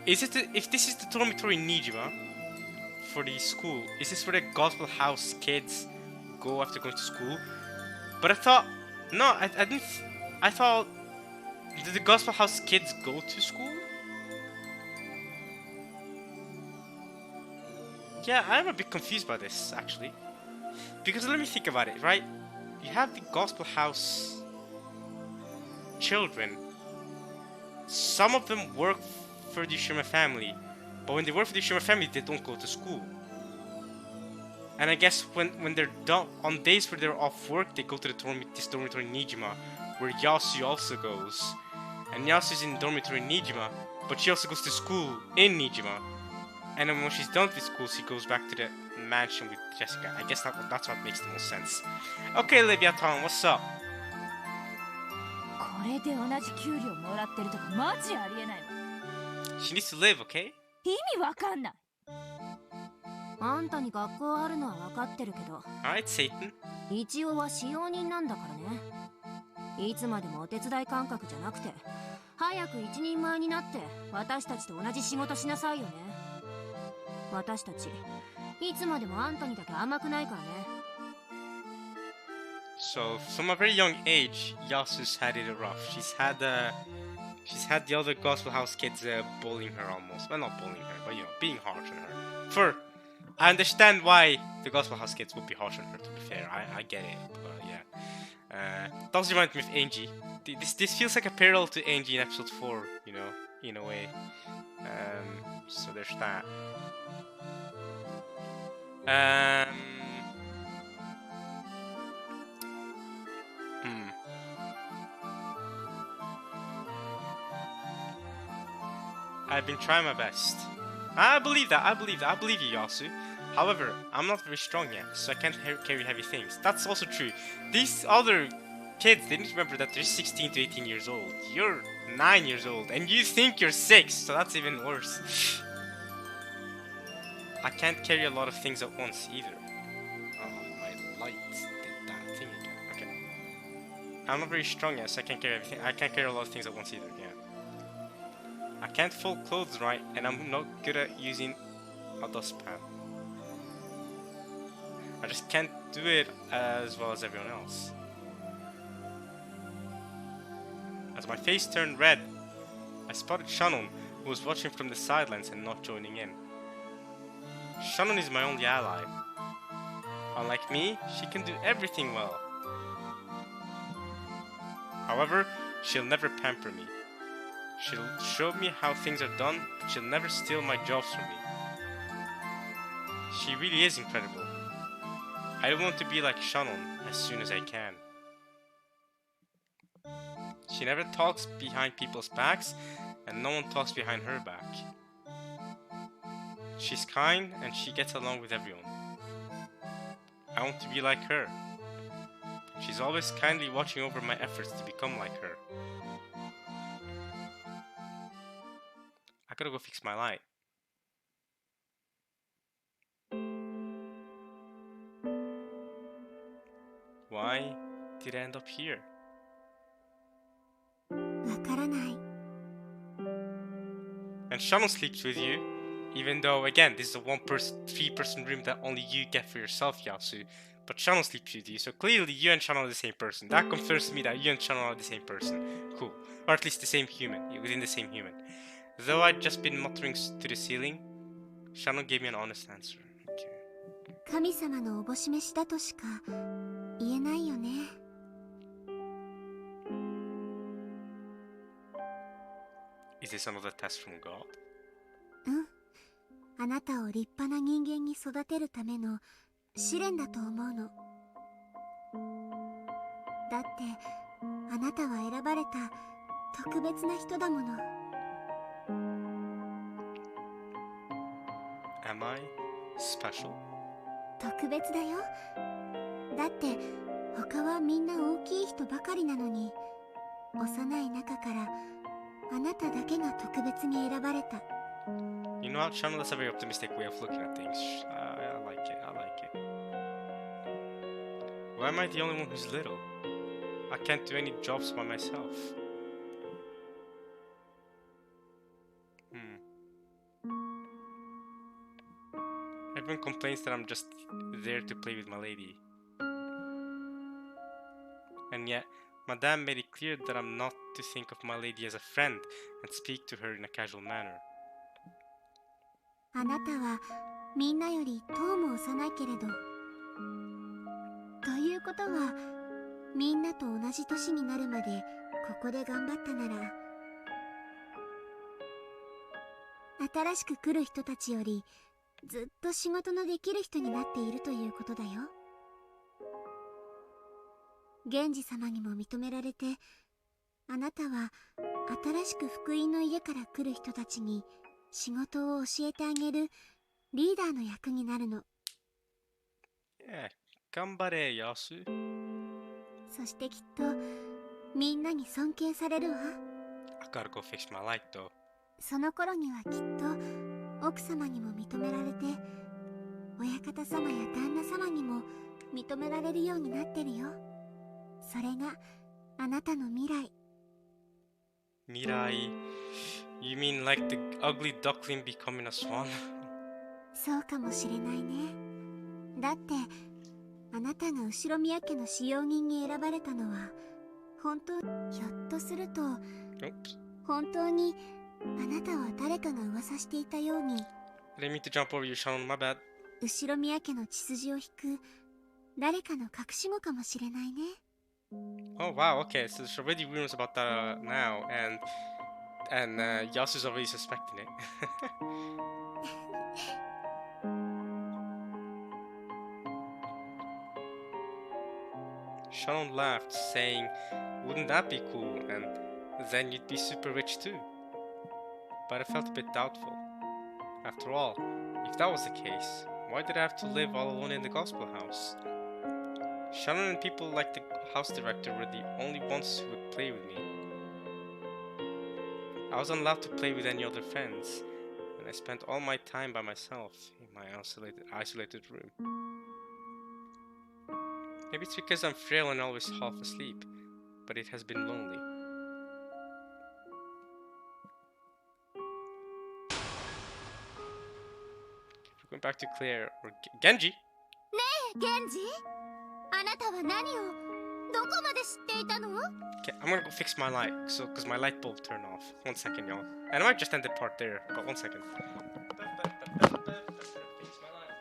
Is it if this is the dormitory in Nijima for the school, is this where the Gospel House kids go after going to school? But I thought, no, I didn't. I thought, did the Gospel House kids go to school? Yeah, I'm a bit confused by this actually, because let me think about it. Right, you have the Gospel House children. Some of them work for the Ushima family, but when they work for the Ushima family, they don't go to school. And I guess when they're done, on days where they're off work, they go to this dormitory in Nijima, where Yasu also goes. And Yasu's in dormitory in Nijima, but she also goes to school in Nijima. And then when she's done with school, she goes back to the mansion with Jessica. I guess that's what makes the most sense. Okay, Leviathan, what's up? これで同じ給料もらってるとかマジありえないわ。 She needs to live, okay? 意味わかんない。あんたに学校あるのは分かってるけど。Alright, Satan. 一応は使用人なんだからね。いつまでもお手伝い感覚じゃなくて、早く一人前になって私たちと同じ仕事しなさいよね。私たちいつまでもあんたにだけ甘くないからね。 So from a very young age, Yasu's had it rough. She's had the other Gospel House kids bullying her almost. Well, not bullying her, but you know, being harsh on her. For I understand why the Gospel House kids would be harsh on her, to be fair. I get it. But yeah. Does remind me of Angie. This feels like a parallel to Angie in episode 4, you know, in a way. So there's that. I've been trying my best. I believe that. I believe you, Yasu. However, I'm not very strong yet, so I can't carry heavy things. That's also true. These other kids, they need to remember that they're 16 to 18 years old. You're 9 years old, and you think you're 6, so that's even worse. I can't carry a lot of things at once either. Oh, my lights did that thing again. Okay. I'm not very strong yet, so I can't carry everything. I can't carry a lot of things at once either, yeah. I can't fold clothes right, and I'm not good at using a dustpan. I just can't do it as well as everyone else. As my face turned red, I spotted Shannon, who was watching from the sidelines and not joining in. Shannon is my only ally. Unlike me, she can do everything well. However, she'll never pamper me. She'll show me how things are done, but she'll never steal my jobs from me. She really is incredible. I want to be like Shannon as soon as I can. She never talks behind people's backs, and no one talks behind her back. She's kind, and she gets along with everyone. I want to be like her. She's always kindly watching over my efforts to become like her. I gotta go fix my light. Why did I end up here? わからない。 And Shannon sleeps with you, even though again this is a three-person room that only you get for yourself, Yasu. But Shannon sleeps with you, so clearly you and Shannon are the same person. That confirms to me that you and Shannon are the same person. Cool. Or at least the same human, within the same human. Though I'd just been muttering to the ceiling, Shannon gave me an honest answer. Okay. 神様のおぼし飯だとしか言えないよね。 Is this another test from God? うん。あなたを立派な人間に育てるための試練だと思うの。だってあなたは選ばれた特別な人だもの。 Am I special? 特別だよ。だって他はみんな大きい人ばかりなのに、幼い中からあなただけが特別に選ばれた。 You know what, Shannon, that's a very optimistic way of looking at things. I like it, I like it. Why am I the only one who's little? I can't do any jobs by myself. Everyone complains that I'm just there to play with my lady. And yet, Madame made it clear that I'm not to think of my lady as a friend and speak to her in a casual manner. あなたはみんなよりとうも幼いけれど、ということはみんなと同じ年になるまでここで頑張ったなら、新しく来る人たちよりずっと仕事のできる人になっているということだよ。源氏様にも認められて、あなたは新しく福音の家から来る人たちに仕事を教えてあげるリーダーの役になるの。頑張れ、ヤス。そしてきっとみんなに尊敬されるわ。I gotta go fix my light though. その頃にはきっと奥様にも認められて、親方様や旦那様にも認められるようになってるよ。それがあなたの未来。未来? You mean like the ugly duckling becoming a swan? そうかもしれないね。だってあなたが後宮家の使用人に選ばれたのは本当、ひょっとすると本当にあなたは誰かが噂していたように。 I didn't mean to jump over you, Shannon. My bad. 後ろ宮家の血筋を引く誰かの隠し子かもしれないね。 Oh wow, okay, so there's already rumors about that now, and Yasu's already suspecting it. Shannon laughed, saying, "Wouldn't that be cool? And then you'd be super rich too." But I felt a bit doubtful. After all, if that was the case, why did I have to live all alone in the gospel house? Shannon and people like the house director were the only ones who would play with me. I wasn't allowed to play with any other friends, and I spent all my time by myself in my isolated room. Maybe it's because I'm frail and always half asleep, but it has been lonely. We're going back to Claire or Genji. 源氏、あなたは何をどこまで知っていたの？ Okay, I'm gonna go fix my light, because my light bulb turned off. 1 second, y'all. And I might just end the part there, but 1 second. Fix my light.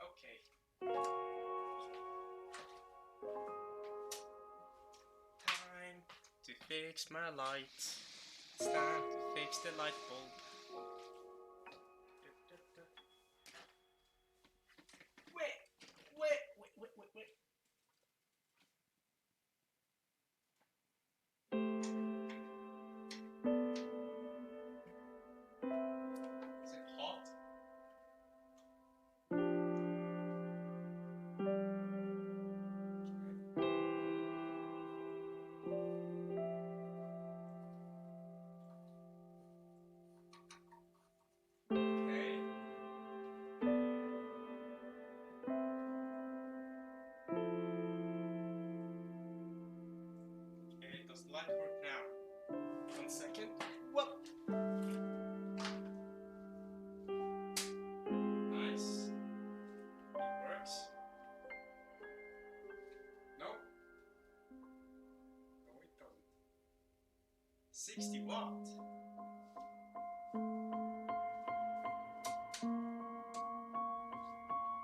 Okay. Time to fix my light. It's time to fix the light bulb. Wait. Is it hot? Okay. Okay, does the light work now? 1 second. Whoop! Nice. It works. No? No, it doesn't. 60 watt.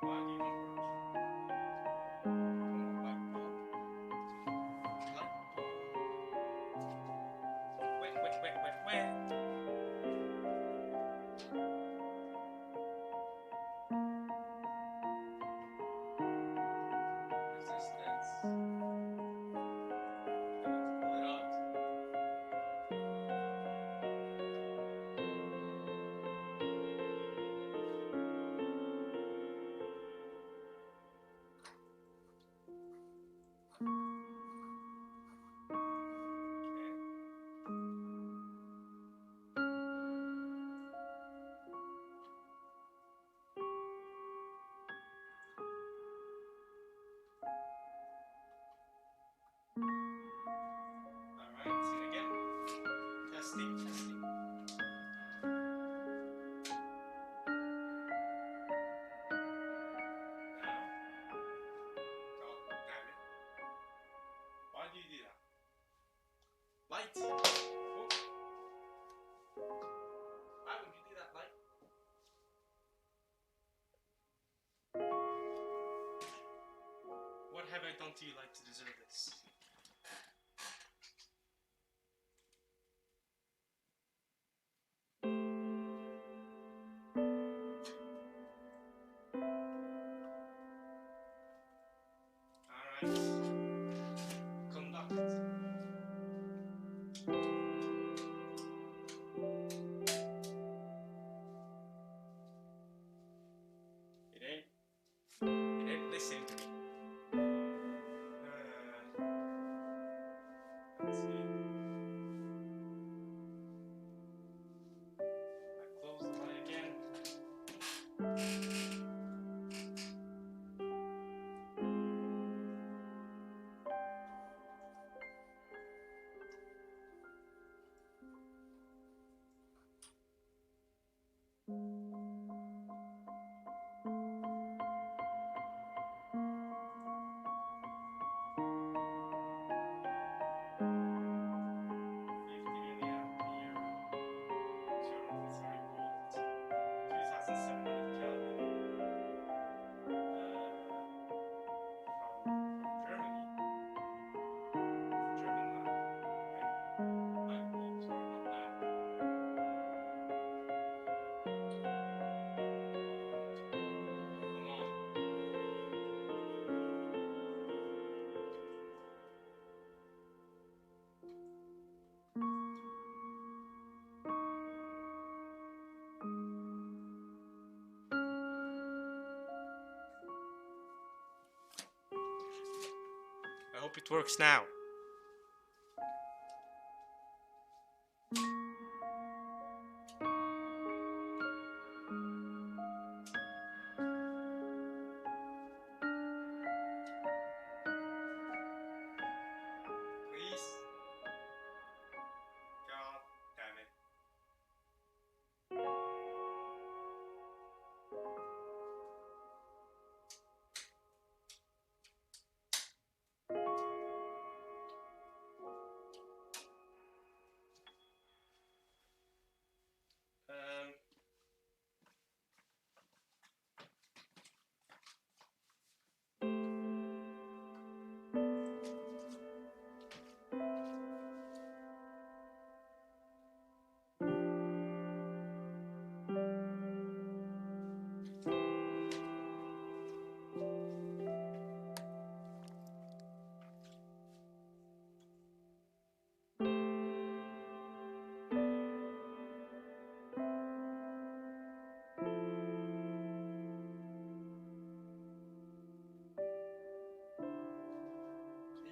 Why do you not work? Come on, light bulb. Light bulb. Wait. Resistance. Pull it out. Alright, see it again. Testing. Now. God damn it. Why do you do that? Light! Oh. Why would you do that, light? What have I done to you, light, to deserve this? Alright. Conduct. It ain't listening to me. Let's see. I close the light again. hope it works now. Please. God damn it.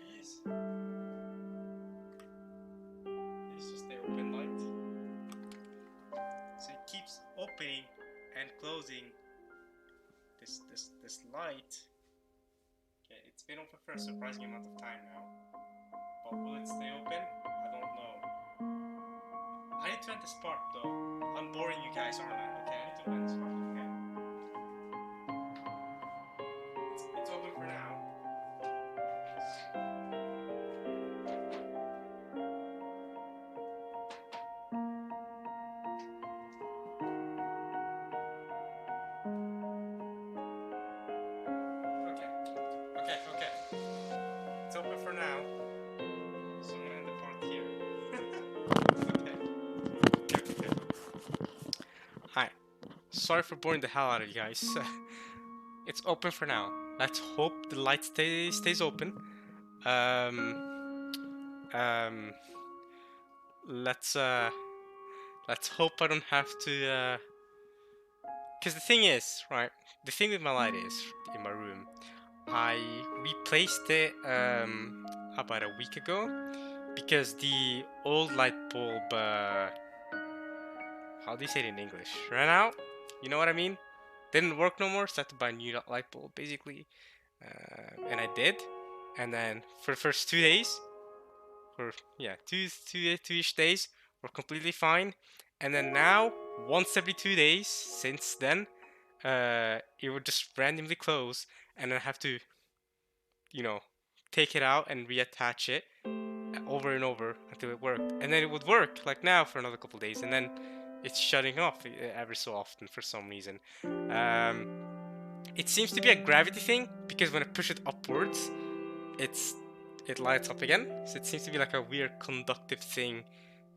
Please. Please just stay open light. So it keeps opening and closing this light. Okay, it's been open for a surprising amount of time now. But will it stay open? I don't know. I need to end the spark though. I'm boring you guys, aren't I? Okay, I need to end the spark, okay? It's open for now. Okay. It's open for now. So I'm gonna end the part here. Okay. Hi. Sorry for boring the hell out of you guys. It's open for now. Let's hope the light stays open. Let's hope I don't have to because the thing is, right, the thing with my light is, in my room, I replaced it about a week ago because the old light bulb, how do you say it in English, ran out, you know what I mean? Didn't work no more, so I had to buy a new light bulb basically, and I did, and then for the first 2 days, or yeah, two-ish days were completely fine, and then now once every 2 days since then, it would just randomly close, and I have to, you know, take it out and reattach it over and over until it worked, and then it would work like now for another couple days, and then it's shutting off every so often for some reason. It seems to be a gravity thing because when I push it upwards, it lights up again. So it seems to be like a weird conductive thing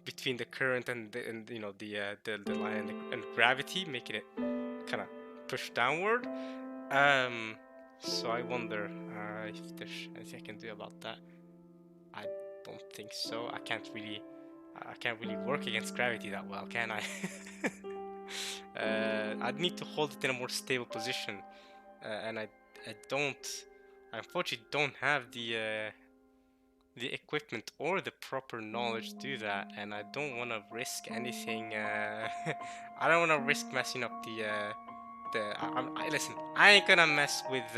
between the current and you know the line and gravity, making it kind of push downward. So I wonder if there's anything I can do about that. I don't think so. I can't really work against gravity that well, can I? I'd need to hold it in a more stable position, and I unfortunately don't have the equipment or the proper knowledge to do that, and I don't want to risk anything. I don't want to risk messing up listen, I ain't gonna mess with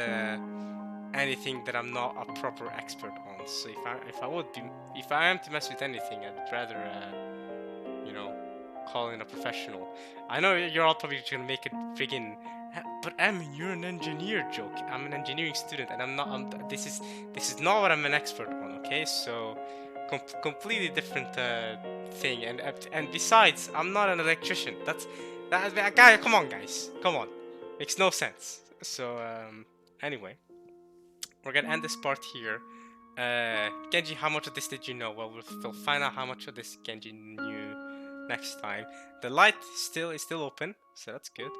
anything that I'm not a proper expert on. So if I am to mess with anything, I'd rather you know, call in a professional. I know you're all probably just gonna make it friggin', but Emin, you're an engineer joke. I'm an engineering student, and I'm not. This is not what I'm an expert on. Okay, so completely different thing. And besides, I'm not an electrician. Guy. Come on, guys. Come on. Makes no sense. So anyway, we're gonna end this part here. Genji, how much of this did you know? Well, we'll find out how much of this Genji knew next time. The light is still open, so that's good.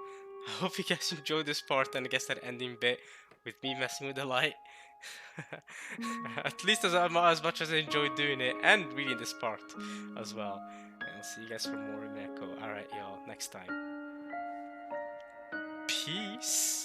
I hope you guys enjoyed this part, and I guess that ending bit with me messing with the light. At least as much as I enjoyed doing it and reading this part as well. And I'll see you guys for more Umineko. Alright, y'all, next time. Peace.